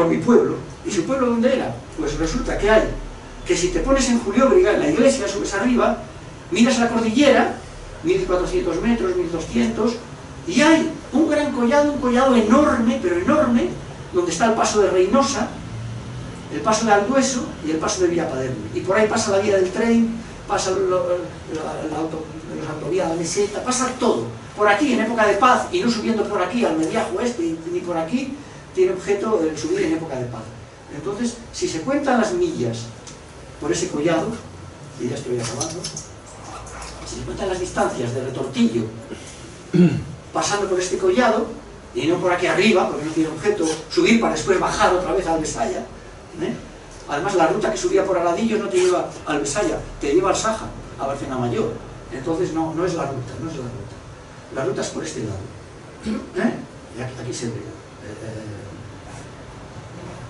C: mi pueblo. ¿Y su pueblo dónde era? Pues resulta que si te pones en Julióbriga, en la iglesia, subes arriba, miras la cordillera, 1400 metros, 1200, y hay un gran collado, un collado enorme, pero enorme, donde está el paso de Reynosa, el paso de Aldueso y el paso de Villapaderna. Y por ahí pasa la vía del tren, pasa la autovía de la meseta, pasa todo. Por aquí, en época de paz, y no subiendo por aquí al Mediajo ni por aquí, tiene objeto el subir en época de paz. Entonces, si se cuentan las millas por ese collado, y ya estoy acabando, si se cuentan las distancias de Retortillo, pasando por este collado, y no por aquí arriba, porque no tiene objeto subir para después bajar otra vez al Mestalla, Además, la ruta que subía por Aladillo no te lleva al Besaya, te lleva al Saja, a Barcena Mayor. Entonces no es la ruta, no es la ruta. La ruta es por este lado. Y aquí se ve.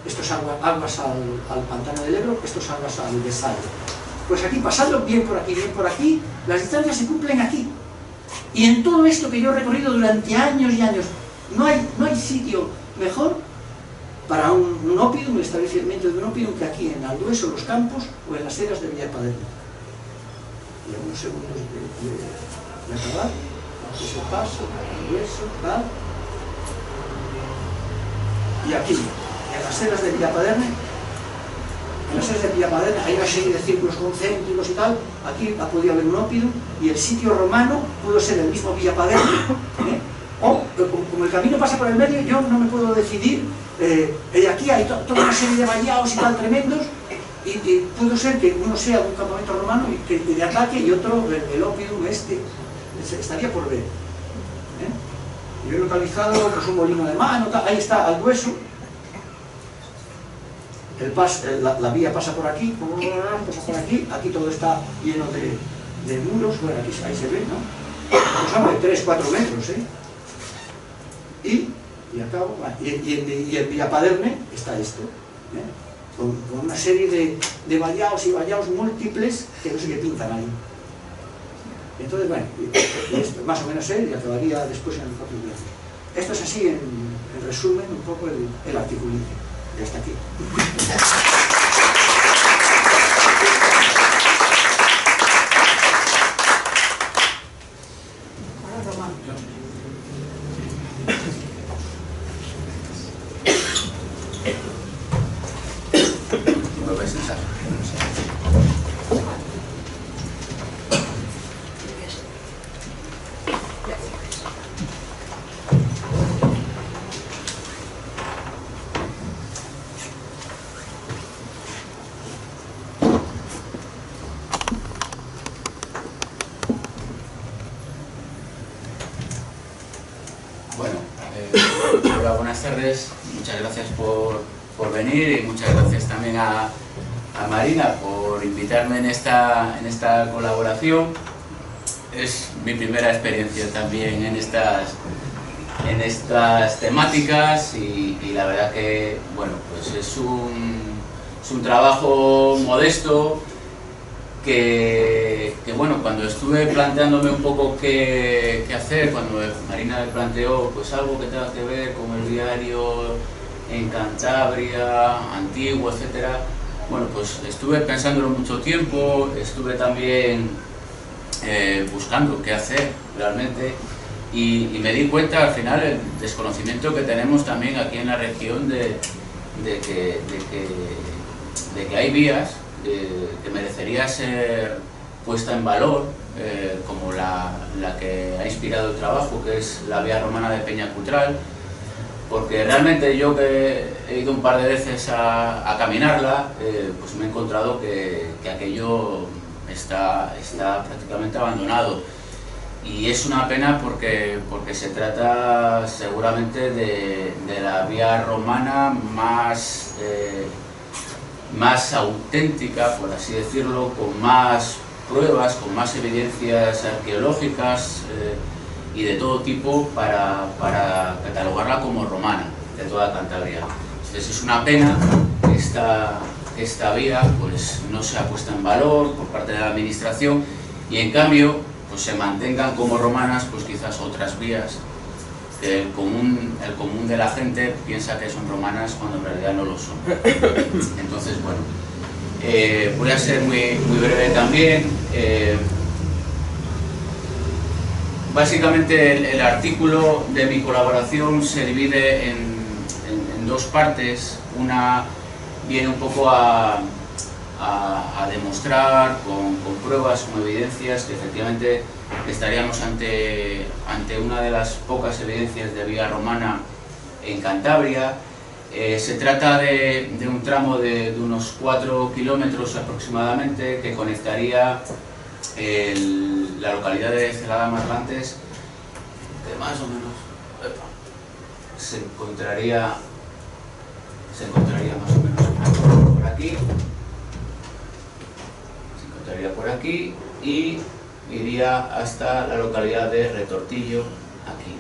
C: Esto es aguas al pantano del Ebro, esto es aguas al Besaya. Pues aquí, pasando bien por aquí, las distancias se cumplen aquí. Y en todo esto que yo he recorrido durante años y años, no hay sitio mejor para un ópidum, el establecimiento de un ópidum, que aquí en Aldueso, Los Campos o en las eras de Villapadrena. Y a unos segundos de acabar, ese paso, Aldueso, tal. Y aquí, en las eras de Villapadrena, hay una serie de círculos concéntricos y tal. Aquí ha podido haber un ópidum y el sitio romano pudo ser el mismo Villapadrena, o como el camino pasa por el medio, yo no me puedo decidir. Aquí hay toda una serie de vallados y tal tremendos, y pudo ser que uno sea un campamento romano y que de ataque, y otro, el ópidum estaría por ver. Yo he localizado pues, un molino de mano, tal. Ahí está Aldueso. La vía pasa por aquí, aquí todo está lleno de muros, bueno, aquí ahí se ve, ¿no? Pues son de 3-4 metros, Y acabo, y en Villapadrena está esto, con una serie de vallados y vallados múltiples que no sé qué pintan ahí. Entonces, bueno, y esto, más o menos y acabaría después en el propio viaje. Esto es así, en resumen, un poco el articulito. Y hasta aquí.
D: Hola, buenas tardes. Muchas gracias por venir y muchas gracias también a Marina por invitarme en esta colaboración. Es mi primera experiencia también en estas temáticas y la verdad que, bueno, pues es un trabajo modesto que bueno, cuando estuve planteándome un poco qué hacer, cuando Marina me planteó pues algo que tenga que ver con el diario en Cantabria, antiguo, etcétera, bueno, pues estuve pensándolo mucho tiempo, estuve también buscando qué hacer realmente y me di cuenta al final el desconocimiento que tenemos también aquí en la región de que hay vías que merecería ser puesta en valor, como la que ha inspirado el trabajo, que es la vía romana de Peñacutral, porque realmente yo que he ido un par de veces a caminarla, pues me he encontrado que aquello está prácticamente abandonado. Y es una pena porque se trata seguramente de la vía romana más auténtica, por así decirlo, con más pruebas, con más evidencias arqueológicas y de todo tipo para catalogarla como romana, de toda Cantabria. Entonces es una pena que esta vía pues, no sea puesta en valor por parte de la administración y en cambio pues, se mantengan como romanas pues, quizás otras vías. El común de la gente piensa que son romanas cuando en realidad no lo son. Entonces, bueno, voy a ser muy breve también. Básicamente el artículo de mi colaboración se divide en dos partes. Una viene un poco a demostrar con pruebas, con evidencias, que efectivamente estaríamos ante una de las pocas evidencias de vía romana en Cantabria. Se trata de un tramo de unos 4 kilómetros aproximadamente que conectaría la localidad de Celada Marlantes, que más o menos se encontraría más o menos aquí, se encontraría por aquí y iría hasta la localidad de Retortillo, aquí.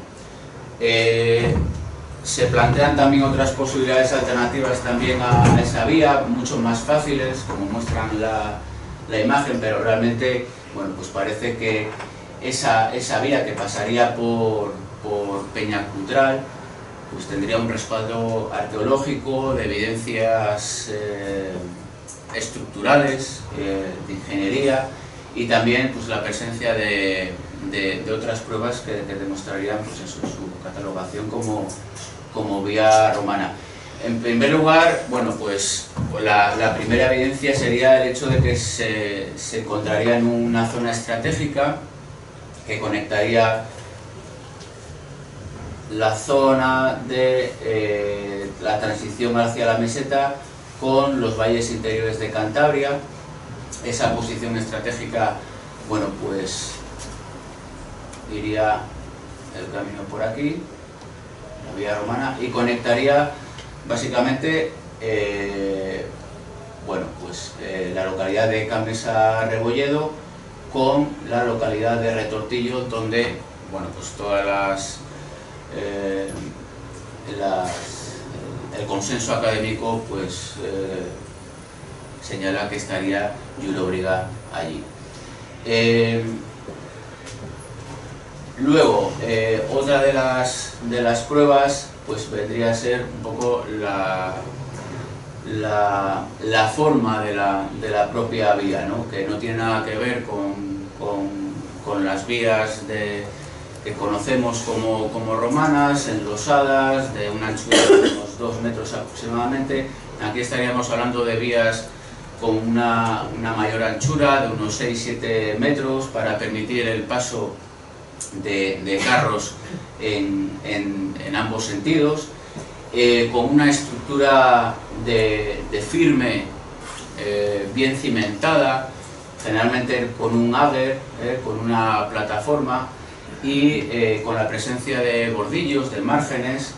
D: Se plantean también otras posibilidades alternativas también a esa vía, mucho más fáciles, como muestran la imagen, pero realmente, bueno, pues parece que esa vía que pasaría por Peñacultral, pues tendría un respaldo arqueológico, de evidencias estructurales, de ingeniería, y también pues la presencia de otras pruebas que demostrarían pues eso, su catalogación como vía romana. En primer lugar, bueno, pues la primera evidencia sería el hecho de que se encontraría en una zona estratégica que conectaría la zona de la transición hacia la meseta con los valles interiores de Cantabria. Esa posición estratégica, bueno, pues iría el camino por aquí, la vía romana, y conectaría básicamente bueno, pues, la localidad de Camesa-Rebolledo con la localidad de Retortillo, donde, bueno, pues todas el consenso académico pues señala que estaría Llulóbriga allí. Luego, otra de las pruebas pues vendría a ser un poco la forma de la propia vía, ¿no? Que no tiene nada que ver con las vías que conocemos como romanas, enlosadas, de una anchura de unos 2 metros aproximadamente. Aquí estaríamos hablando de vías con una mayor anchura, de unos 6-7 metros, para permitir el paso de carros en ambos sentidos, con una estructura de firme bien cimentada, generalmente con un agger, con una plataforma, y con la presencia de bordillos, de márgenes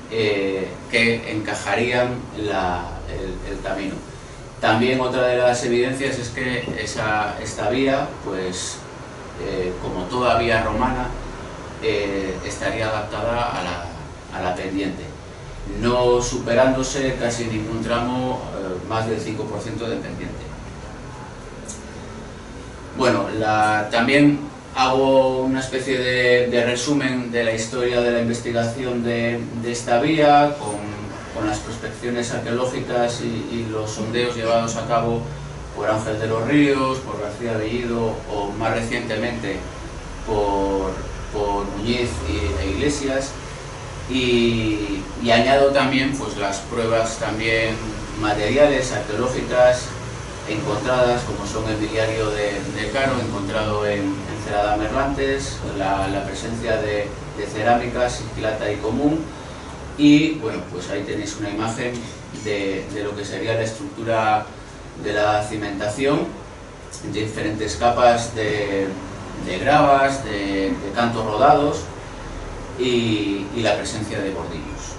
D: que encajarían el camino. También otra de las evidencias es que esta vía, pues como toda vía romana, estaría adaptada a la pendiente, no superándose casi ningún tramo más del 5% de pendiente. Bueno, también hago una especie de resumen de la historia de la investigación de esta vía, con las prospecciones arqueológicas y los sondeos llevados a cabo por Ángel de los Ríos, por García Bellido, o más recientemente por Muñiz e Iglesias, y añado también pues las pruebas también materiales, arqueológicas, encontradas, como son el biliario de Caro, encontrado en Cerada Merlantes, la presencia de cerámica sigilata y común, y bueno, pues ahí tenéis una imagen de lo que sería la estructura de la cimentación, de diferentes capas de gravas, de cantos rodados y la presencia de bordillos.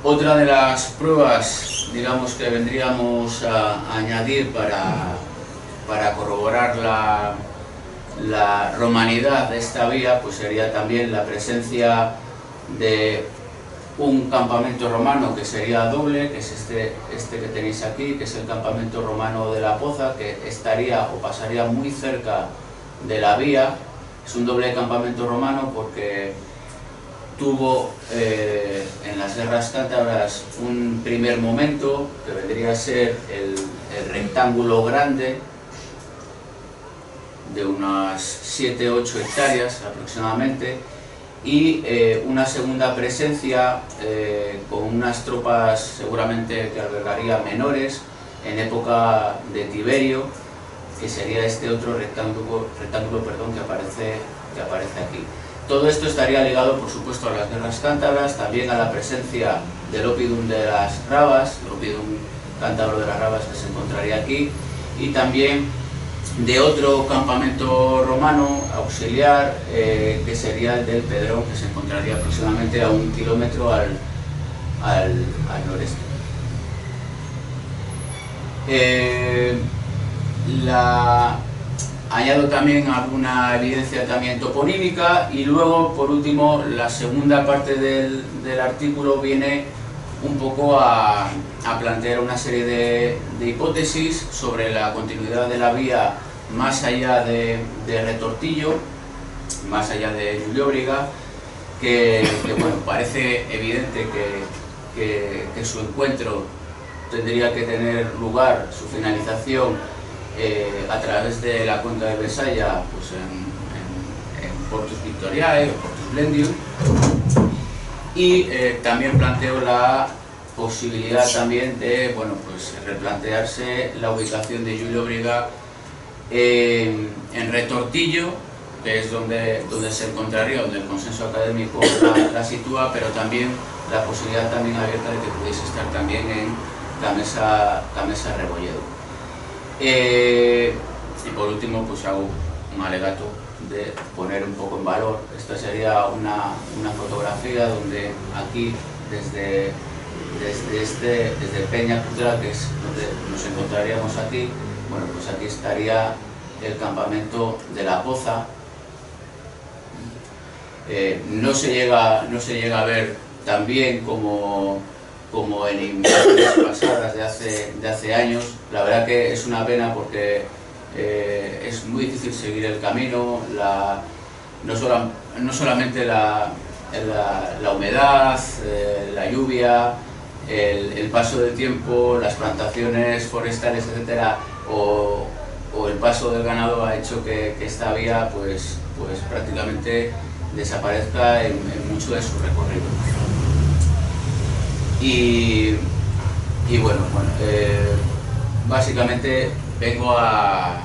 D: Otra de las pruebas, digamos, que vendríamos a añadir para corroborar la romanidad de esta vía, pues sería también la presencia de un campamento romano que sería doble, que es este que tenéis aquí, que es el campamento romano de la Poza, que estaría o pasaría muy cerca de la vía. Es un doble campamento romano porque tuvo en las guerras cántabras un primer momento que vendría a ser el rectángulo grande de unas 7-8 hectáreas aproximadamente, y una segunda presencia con unas tropas seguramente que albergaría menores en época de Tiberio, que sería este otro rectángulo que aparece aquí. Todo esto estaría ligado, por supuesto, a las guerras cántabras, también a la presencia del Oppidum de las Rabas, el Oppidum cántabro de las Rabas, que se encontraría aquí, y también de otro campamento romano auxiliar, que sería el del Pedrón, que se encontraría aproximadamente a 1 kilómetro al noreste. Añado también alguna evidencia también toponímica, y luego, por último, la segunda parte del artículo viene un poco a plantear una serie de hipótesis sobre la continuidad de la vía más allá de Retortillo, más allá de Llúbriga, que bueno, parece evidente que su encuentro tendría que tener lugar, su finalización, a través de la cuenca de Besaya, pues en Portus Victoriae o Portus Blendium, y también planteo la posibilidad también de, bueno, pues replantearse la ubicación de Llúbriga en Retortillo, que es donde se encontraría, donde el consenso académico la sitúa, pero también la posibilidad también abierta de que pudiese estar también en Gamesa Rebolledo. Y por último, pues hago un alegato de poner un poco en valor. Esta sería una fotografía donde aquí, desde Peña Cultural, que es donde nos encontraríamos aquí, bueno, pues aquí estaría el campamento de La Poza. No se llega a ver tan bien como en imágenes pasadas de hace años. La verdad que es una pena porque es muy difícil seguir el camino, no solamente la humedad, la lluvia, el paso del tiempo, las plantaciones forestales, etcétera, o el paso del ganado ha hecho que esta vía pues prácticamente desaparezca en mucho de su recorrido. Y bueno, básicamente vengo a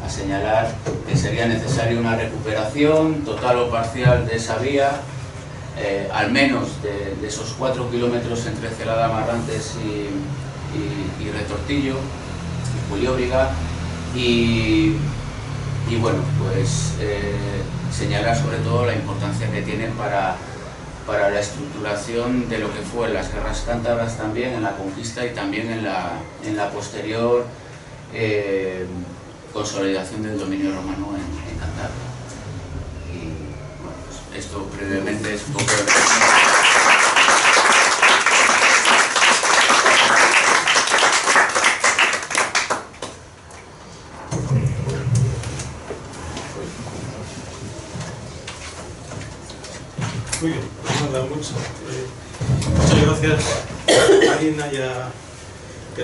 D: señalar que sería necesaria una recuperación total o parcial de esa vía, al menos de esos 4 kilómetros entre Celada Marrantes y Retortillo y Llúbriga, y bueno, pues señalar sobre todo la importancia que tiene para la estructuración de lo que fue las guerras cántabras también, en la conquista y también en la posterior consolidación del dominio romano en Cantabria. Y bueno, pues esto brevemente es un poco
E: Muy bien, pues nada, muchas gracias a Lina y a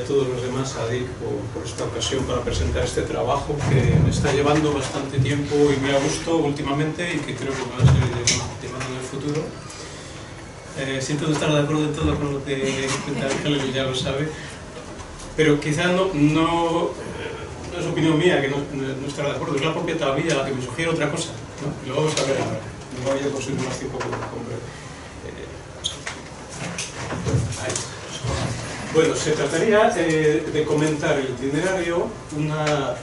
E: todos los demás, a Dick, por esta ocasión para presentar este trabajo que me está llevando bastante tiempo y me ha gustado últimamente, y que creo que me va a seguir llevando en el futuro. Siento no estar de acuerdo en todo con lo que cuenta Ángel, ya lo sabe, pero quizá no es opinión mía que no estar de acuerdo, es la propia Tabilla la que me sugiere otra cosa, ¿no? Lo vamos a ver ahora. No voy a conseguir más tiempo con Bueno, se trataría de comentar el itinerario, una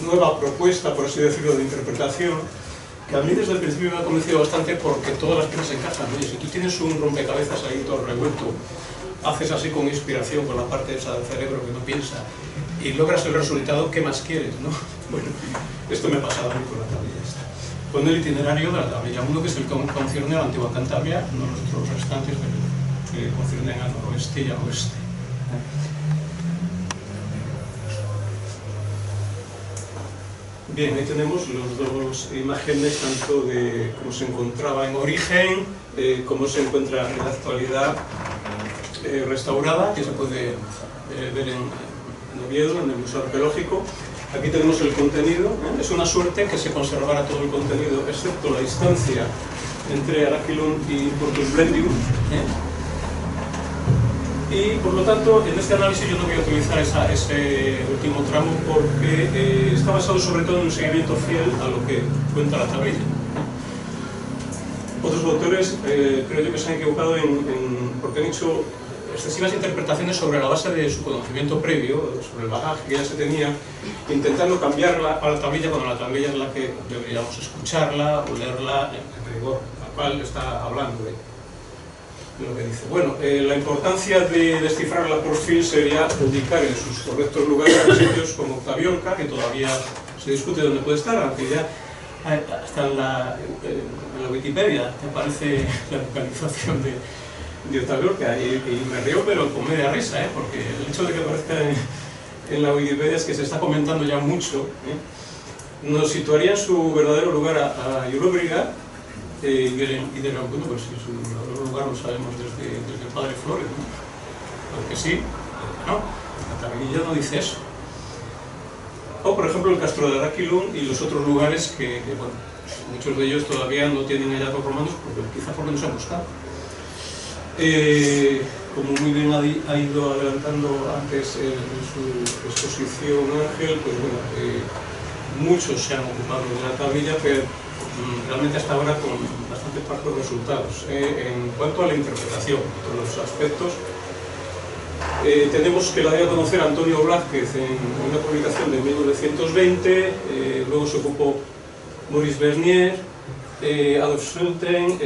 E: nueva propuesta, por así decirlo, de interpretación, que a mí desde el principio me ha convencido bastante porque todas las piezas encajan. Oye, si tú tienes un rompecabezas ahí todo revuelto, haces así con inspiración, con la parte esa del cerebro que no piensa, y logras el resultado, ¿qué más quieres, no? Bueno, esto me ha pasado a mí con la tablilla esta. Con el itinerario de la tablilla 1, que es el que concierne a la antigua Cantabria, no los otros restantes que conciernen al noroeste y al oeste. Bien, ahí tenemos las dos imágenes, tanto de cómo se encontraba en origen, cómo se encuentra en la actualidad restaurada, que se puede ver en Oviedo, en el Museo Arqueológico. Aquí tenemos el contenido, es una suerte que se conservara todo el contenido, excepto la distancia entre Araquilón y Portus Blendium. Y por lo tanto, en este análisis yo no voy a utilizar ese último tramo porque está basado sobre todo en un seguimiento fiel a lo que cuenta la tablilla. Otros autores creo yo que se han equivocado porque han hecho excesivas interpretaciones sobre la base de su conocimiento previo, sobre el bagaje que ya se tenía, intentando cambiarla a la tablilla cuando la tablilla es la que deberíamos escucharla o leerla en rigor, la cual está hablando de. lo que dice. Bueno, la importancia de descifrar la Crossfield sería ubicar en sus correctos lugares a sitios como Octaviorca, que todavía se discute dónde puede estar, aunque ya hasta en la Wikipedia te aparece la localización de Octaviorca, y me río pero con media risa, porque el hecho de que aparezca en la Wikipedia es que se está comentando ya mucho, nos situaría en su verdadero lugar a Llobregat, y dirán, bueno, pues si su verdadero lugar lo sabemos desde el padre Flores, ¿no? Aunque sí, no, la tablilla no dice eso. O por ejemplo el Castro de Araquilón y los otros lugares que bueno, muchos de ellos todavía no tienen hallazgos romanos, quizá porque no se han buscado. Como muy bien ha ido adelantando antes en su exposición Ángel, pues bueno, muchos se han ocupado de la tablilla, pero realmente hasta ahora con bastante parcos resultados. En cuanto a la interpretación de los aspectos, tenemos que la dio a conocer Antonio Blázquez en una publicación de 1920, luego se ocupó Maurice Bernier, Adolf Schulten,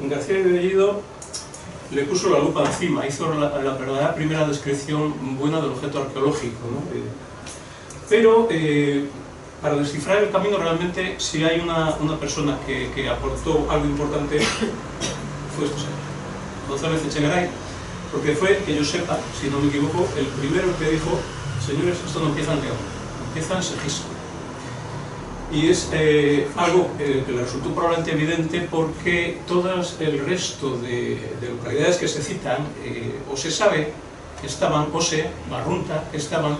E: García de Bellido le puso la lupa encima, hizo la verdadera primera descripción buena del objeto arqueológico, ¿no? Pero para descifrar el camino realmente si hay una persona que aportó algo importante fue este señor, González Echegaray, porque fue, que yo sepa, si no me equivoco, el primero que dijo, señores, esto no empieza en León, empieza en Segisco. Y es algo que le resultó probablemente evidente porque todas el resto de localidades que se citan, o se sabe que estaban, o se, Barrunta, estaban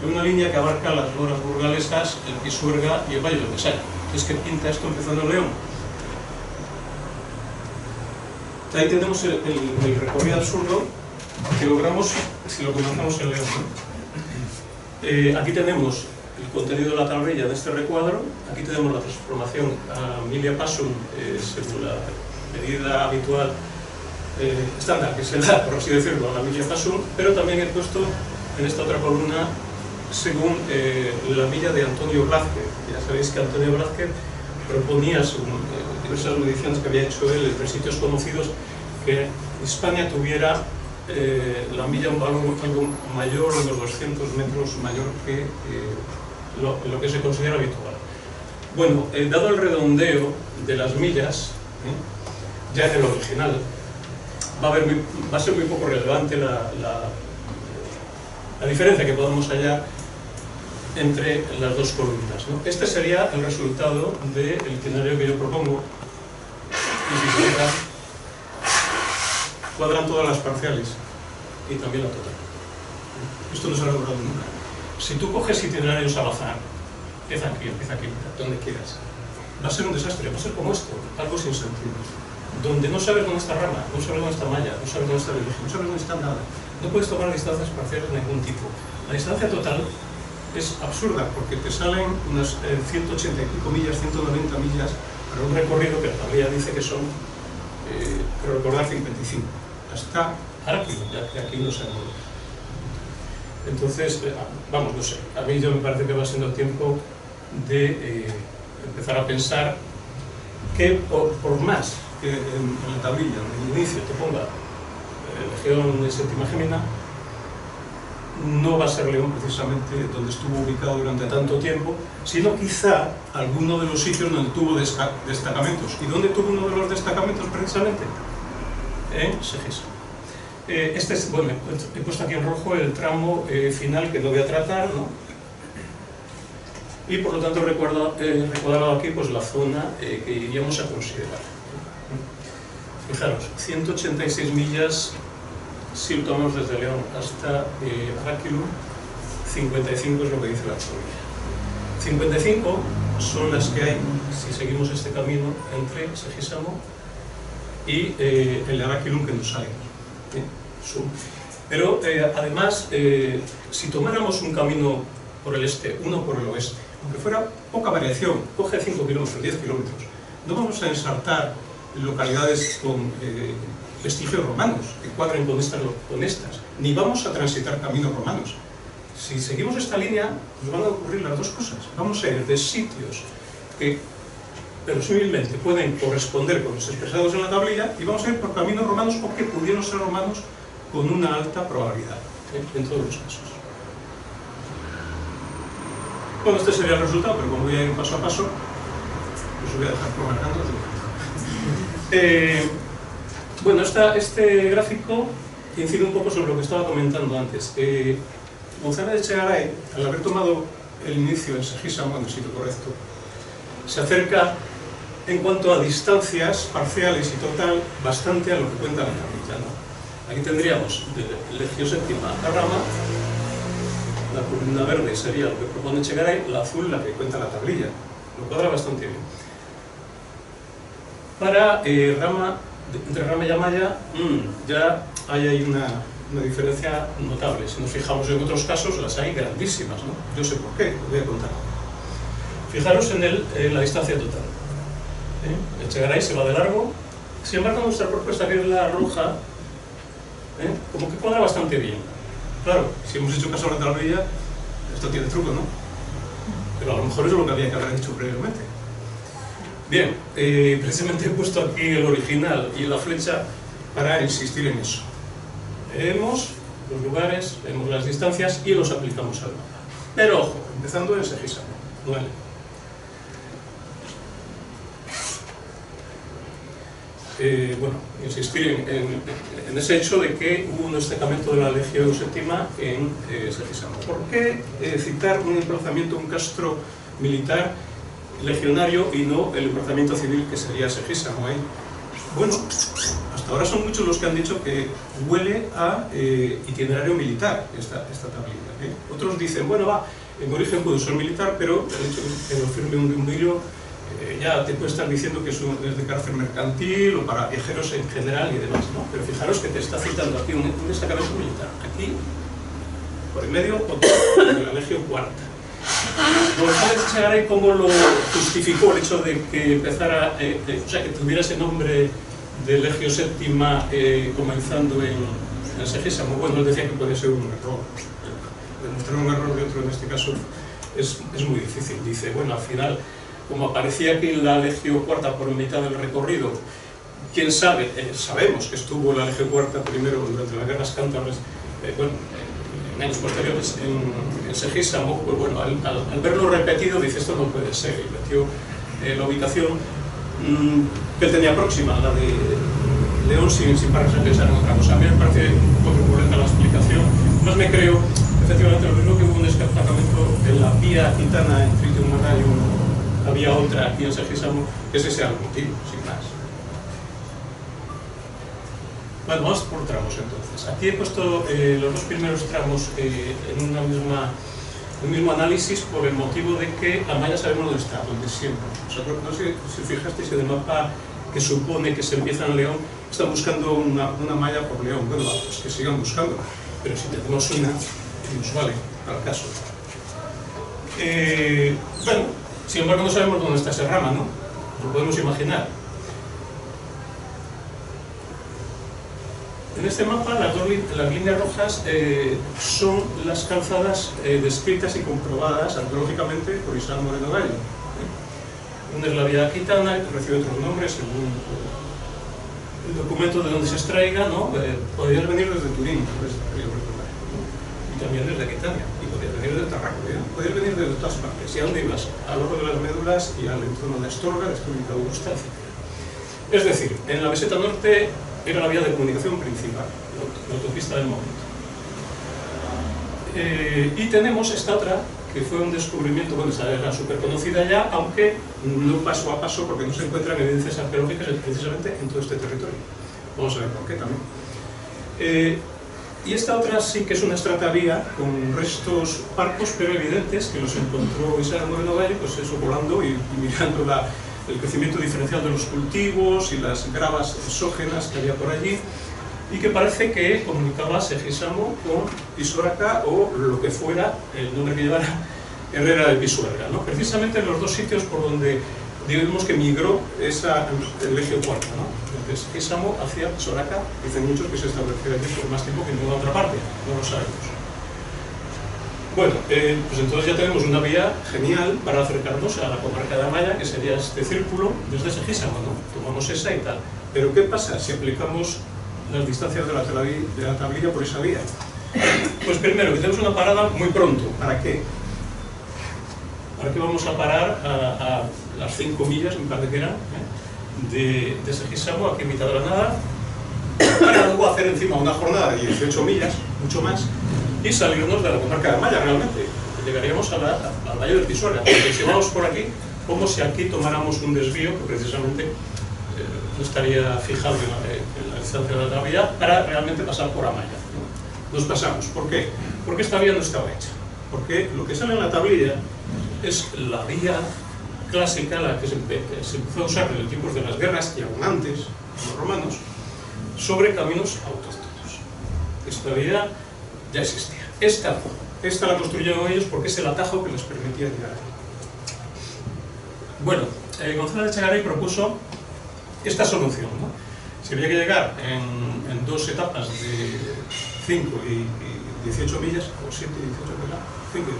E: en una línea que abarca las loras burgalesas, el Pisuerga y el Valle del Besaya. Es que pinta esto empezando en León. Ahí tenemos el recorrido absurdo que logramos si lo comenzamos en León. Aquí tenemos el contenido de la tablilla de este recuadro, aquí tenemos la transformación a milia passum según la medida habitual estándar que se da, por así decirlo, a la milia passum, pero también he puesto en esta otra columna según la milla de Antonio Blázquez. Ya sabéis que Antonio Blázquez proponía, según diversas mediciones que había hecho él en 3 sitios conocidos, que Hispania tuviera la milla un valor algo mayor, unos 200 metros mayor que lo que se considera habitual. Bueno, dado el redondeo de las millas, ya en el original, va a ser muy poco relevante la diferencia que podamos hallar entre las dos columnas, ¿no? Este sería el resultado del itinerario que yo propongo. Y si se fijan, cuadran todas las parciales y también la total. Esto no se ha logrado nunca. Si tú coges itinerarios al azar, empieza aquí, donde quieras, va a ser un desastre, va a ser como esto, algo sin sentido. Donde no sabes dónde está rama, no sabes dónde está malla, no sabes dónde está el eje, no sabes dónde está nada. No puedes tomar distancias parciales de ningún tipo. La distancia total es absurda porque te salen unas 180 y pico millas, 190 millas para un recorrido que la tablilla dice que son, creo recordar, 55. Hasta Araquilón, ya que aquí no se mueve. Entonces, vamos, no sé, a mí yo me parece que va siendo tiempo de empezar a pensar que por más que en la tablilla, en el inicio, te ponga Legión de Séptima Gemina, no va a ser León precisamente donde estuvo ubicado durante tanto tiempo, sino quizá alguno de los sitios donde tuvo destacamentos. ¿Y dónde tuvo uno de los destacamentos precisamente? En Segisco. Este es, bueno, he puesto aquí en rojo el tramo final que no voy a tratar, ¿no? Y por lo tanto he recuadrado aquí pues, la zona que iríamos a considerar. Fijaros, 186 millas si lo tomamos desde León hasta Araquilón, 55 es lo que dice la tablilla. 55 son las que hay, si seguimos este camino, entre Segisamo y el Araquilón que nos sale. Pero además, si tomáramos un camino por el este, uno por el oeste, aunque fuera poca variación, coge 5 kilómetros, 10 kilómetros, no vamos a ensartar localidades con vestigios romanos que cuadren con estas, ni vamos a transitar caminos romanos. Si seguimos esta línea, nos van a ocurrir las dos cosas. Vamos a ir de sitios que presumiblemente pueden corresponder con los expresados en la tablilla, y vamos a ir por caminos romanos o que pudieron ser romanos con una alta probabilidad, en todos los casos. Bueno, este sería el resultado, pero como voy a ir paso a paso, os voy a dejar programando. Bueno, este gráfico incide un poco sobre lo que estaba comentando antes. González de Echegaray, al haber tomado el inicio en Segisamo, en el sitio correcto, se acerca en cuanto a distancias parciales y total bastante a lo que cuenta la tablilla, ¿no? Aquí tendríamos de Legio Séptima a Rama, la columna verde sería lo que propone Echegaray, la azul la que cuenta la tablilla. Lo cuadra bastante bien. Para Rama, entre Rama y Amaya, ya hay ahí una diferencia notable. Si nos fijamos en otros casos, las hay grandísimas, ¿no? Yo sé por qué, lo voy a contar. Fijaros en la distancia total. Echegaray se va de largo. Sin embargo, nuestra propuesta, que es la roja, como que cuadra bastante bien. Claro, si hemos hecho caso a la tablilla, esto tiene truco, ¿no? Pero a lo mejor es lo que había que haber hecho previamente. Bien, precisamente he puesto aquí el original y la flecha para insistir en eso. Vemos los lugares, vemos las distancias y los aplicamos al mapa. Pero ojo, empezando en Segisamo, no en bueno, insistir en ese hecho de que hubo un destacamento de la Legio Séptima en Segisamo. ¿Por qué citar un emplazamiento, un castro militar legionario y no el emplazamiento civil que sería Segisamo ahí? Bueno, hasta ahora son muchos los que han dicho que huele a itinerario militar esta tablilla. Otros dicen, bueno, va, en origen puede ser militar, pero el hecho de que lo firme un dumbrillo ya te puede estar diciendo que es de carácter mercantil o para viajeros en general y demás, ¿no? Pero fijaros que te está citando aquí un destacamento militar. Aquí, por en medio, otro, de la Legio Cuarta. González de Echegaray, ¿cómo lo justificó el hecho de que empezara, o sea, que tuviera ese nombre de Legio Séptima comenzando en Segisamo? Bueno, él decía que puede ser un error. Demostrar un error de otro en este caso es muy difícil. Dice, bueno, al final, como aparecía aquí la Legio Cuarta por mitad del recorrido, quién sabe, sabemos que estuvo la Legio Cuarta primero durante las guerras cántabras, bueno, en años posteriores en Segisamo, pues bueno, al verlo repetido dice, esto no puede ser, y metió la ubicación que él tenía próxima, la de León, sin pararse a pensar en otra cosa. A mí me parece un poco truculenta la explicación. Más me creo, efectivamente, lo mismo que hubo un destacamento en la vía gitana en Tritium Moralium, había otra aquí en Segisamo, que ese sea el motivo, sin más. Bueno, vamos por tramos entonces. Aquí he puesto los dos primeros tramos en un mismo análisis por el motivo de que Amaya sabemos dónde está, donde siempre. O sea, no sé si fijasteis en el mapa que supone que se empieza en León, están buscando una malla por León. Bueno, pues que sigan buscando, pero si tenemos una, nos vale, al caso. Bueno, sin embargo no sabemos dónde está esa rama, ¿no? Lo podemos imaginar. En este mapa las líneas rojas son las calzadas descritas y comprobadas arqueológicamente por Isaac Moreno Gallo. Una es la vía gitana, que recibe otros nombres según el documento de donde se extraiga, ¿no? Podrías venir desde Turín, y también desde Aquitania, y podrías venir desde Tarraco, podrías venir desde todas partes. ¿Y a dónde ibas? Al ojo de las médulas y al entorno de Astorga, de República Augusta, etc. Es decir, en la meseta norte era la vía de comunicación principal, la autopista del momento. Y tenemos esta otra, que fue un descubrimiento, bueno, esta era súper conocida ya, aunque no paso a paso porque no se encuentran evidencias arqueológicas precisamente en todo este territorio. Vamos a ver por qué también. Y esta otra sí que es una estratavía con restos parcos pero evidentes, que los encontró Isaac Moreno Gallo, pues eso, volando y mirando el crecimiento diferencial de los cultivos y las gravas exógenas que había por allí, y que parece que comunicaba Segisamo con Pisuerga o lo que fuera el nombre que llevara Herrera de Pisuerga, ¿no? Precisamente en los dos sitios por donde digamos que migró esa Legio Cuarta, ¿no? Entonces Segisamo hacia Pisuerga, dicen muchos que se estableció allí por más tiempo que en ninguna otra parte, no lo sabemos. Bueno, pues entonces ya tenemos una vía genial para acercarnos a la comarca de Amaya, que sería este círculo desde Segisamo, ¿no? Tomamos esa y tal. Pero ¿qué pasa si aplicamos las distancias de la tablilla por esa vía? Pues primero, que tenemos una parada muy pronto. ¿Para qué? ¿Para qué vamos a parar a las 5 millas, me parece que eran, de Segisamo, aquí en mitad de la nada, para luego hacer encima una jornada de 18 millas, mucho más, y salirnos de la comarca de Amaya realmente? Llegaríamos al Valle del Pisuerga, porque si vamos por aquí, como si aquí tomáramos un desvío que precisamente no estaría fijado en la distancia de la vía para realmente pasar por Amaya, ¿no? Nos pasamos. ¿Por qué? Porque esta vía no estaba hecha. Porque lo que sale en la tablilla es la vía clásica, la que se empezó a usar en los tiempos de las guerras y aún antes, los romanos, sobre caminos autóctonos. Esta vía ya existía. Esta la construyeron ellos porque es el atajo que les permitía llegar aquí. Bueno, González de Echegaray propuso esta solución, ¿no? Si había que llegar en 2 etapas de 5 y 18 millas, o 7 y 18, ¿verdad? 5 y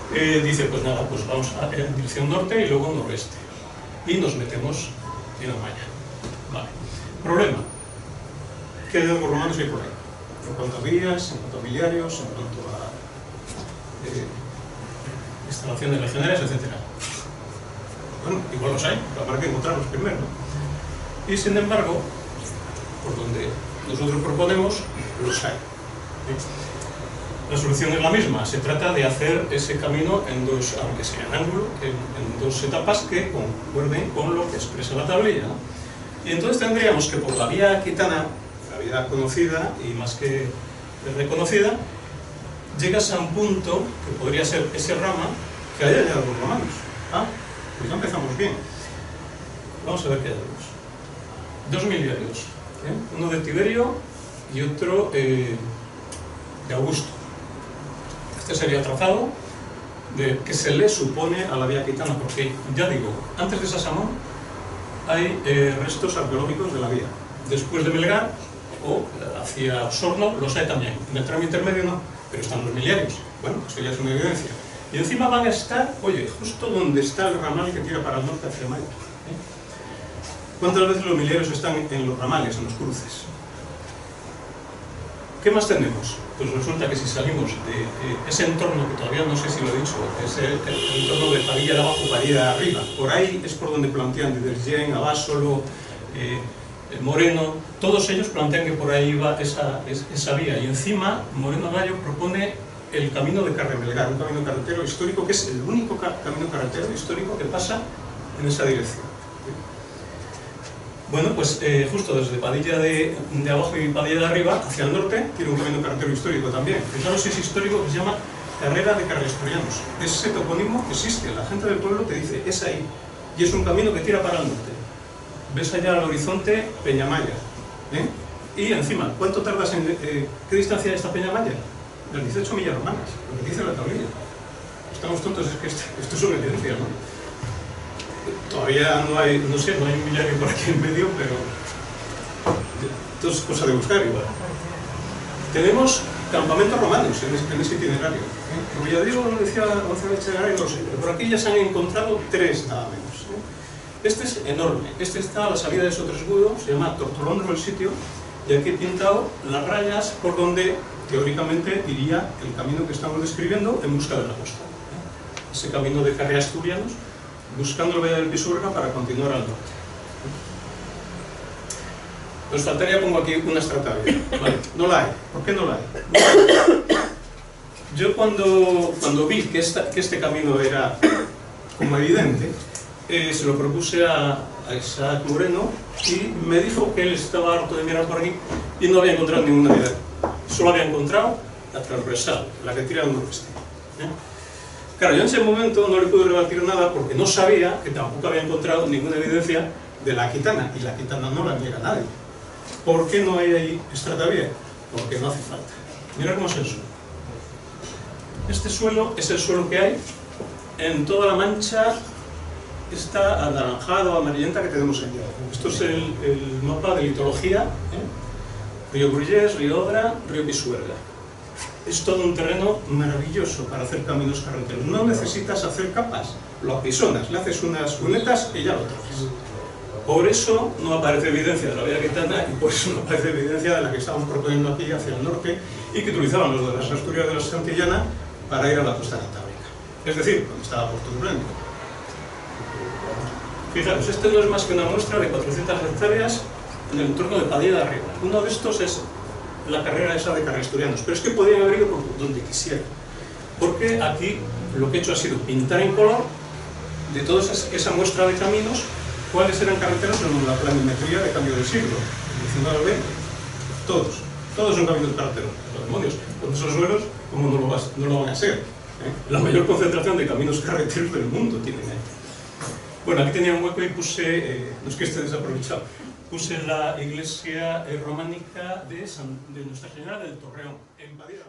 E: 18. Dice, pues nada, pues vamos en dirección norte y luego noroeste. Y nos metemos en Amaya. Vale. Problema. ¿Qué hay de los romanos hay por ahí? En cuanto a vías, en cuanto a biliarios, en cuanto a instalación de legionarias, etc. Bueno, igual los hay, pero habrá que encontrarlos primero, ¿no? Y sin embargo, por donde nosotros proponemos, los hay. La solución es la misma, se trata de hacer ese camino en 2, aunque sea en ángulo, en 2 etapas que concuerden con lo que expresa la tablilla, ¿no? Y entonces tendríamos que por la vía aquitana, la vía conocida y más que reconocida, llegas a un punto que podría ser ese rama que haya hallado los romanos. Ah, pues ya empezamos bien. Vamos a ver qué hallamos. 2 miliarios, uno de Tiberio y otro de Augusto. Este sería el trazado que se le supone a la vía aquitana, porque ya digo, antes de Sasamón hay restos arqueológicos de la vía. Después de Melgar o hacia Osorno los hay también. En el tramo intermedio no, pero están los miliarios. Bueno, eso ya es una evidencia. Y encima van a estar, oye, justo donde está el ramal que tira para el norte hacia Amaya. ¿Cuántas veces los miliarios están en los ramales, en los cruces? ¿Qué más tenemos? Pues resulta que si salimos de ese entorno, que todavía no sé si lo he dicho, es el entorno de Padilla de abajo, Padilla de arriba, por ahí es por donde plantean de Dergien, Abásolo, Moreno, todos ellos plantean que por ahí iba esa vía, y encima Moreno Gallo propone el camino de Carremelgar, un camino carretero histórico que es el único camino carretero histórico que pasa en esa dirección. Bueno, pues justo desde Padilla de abajo y Padilla de arriba, hacia el norte, tiene un camino carretero histórico también. Fijaros si es histórico, que se llama Carrera de Carrestorianos. Ese topónimo existe, la gente del pueblo te dice, es ahí. Y es un camino que tira para el norte. Ves allá al horizonte Peñamaya. Y encima, ¿cuánto tardas en qué distancia hay esta Peñamaya? Las 18 millas romanas, lo que dice la tablilla. Estamos tontos, es que esto es una evidencia, ¿no? Todavía no hay, no sé, no hay un millario por aquí en medio, pero esto es cosa de buscar igual. Tenemos campamentos romanos en ese itinerario. Como ya digo, lo decía González de Echegaray, no sé, pero por aquí ya se han encontrado 3 nada menos. Este es enorme, este está a la salida de Sotresgudo, se llama Tortolondro el sitio, y aquí he pintado las rayas por donde teóricamente iría el camino que estamos describiendo en busca de la costa. Ese camino de Carreasturianos, buscando el Valle del Pisuerga para continuar al norte. Nos faltaría, pongo aquí una estrategia. Vale, no la hay. ¿Por qué no la hay? Yo cuando vi que este camino era como evidente, se lo propuse a Isaac Moreno y me dijo que él estaba harto de mirar por aquí y no había encontrado ninguna idea. Solo había encontrado la transversal, la que tira al noroeste. Claro, yo en ese momento no le pude rebatir nada porque no sabía que tampoco había encontrado ninguna evidencia de la aquitana, y la aquitana no la niega nadie. ¿Por qué no hay ahí estratavía? Porque no hace falta. Mira cómo es el suelo. Este suelo es el suelo que hay en toda la mancha esta anaranjada o amarillenta que tenemos aquí. Esto es el mapa de litología, Río Bruyés, Río Odra, Río Pisuerga. es todo un terreno maravilloso para hacer caminos carreteros. No necesitas hacer capas, lo apisonas, le haces unas cunetas y ya lo traes. Por eso no aparece evidencia de la vía gitana y por eso no aparece evidencia de la que estaban proponiendo aquí hacia el norte y que utilizaban los de las Asturias de la Santillana para ir a la costa cantábrica. Es decir, cuando estaba Porto Durango. Fijaros, este no es más que una muestra de 400 hectáreas en el entorno de Padilla de Arriba. Uno de estos es la carrera esa de carresturianos, pero es que podían haber ido por donde quisieran. Porque aquí lo que he hecho ha sido pintar en color de toda esa muestra de caminos cuáles eran carreteros en la planimetría de cambio de siglo, 19 al 20. Todos son caminos carreteros. Los demonios, con esos suelos, ¿cómo no lo van a ser? La mayor concentración de caminos carreteros del mundo tienen ahí. Bueno, aquí tenía un hueco y puse, no es que esté desaprovechado, puse la iglesia románica de Nuestra Señora del Torreón, en Padilla.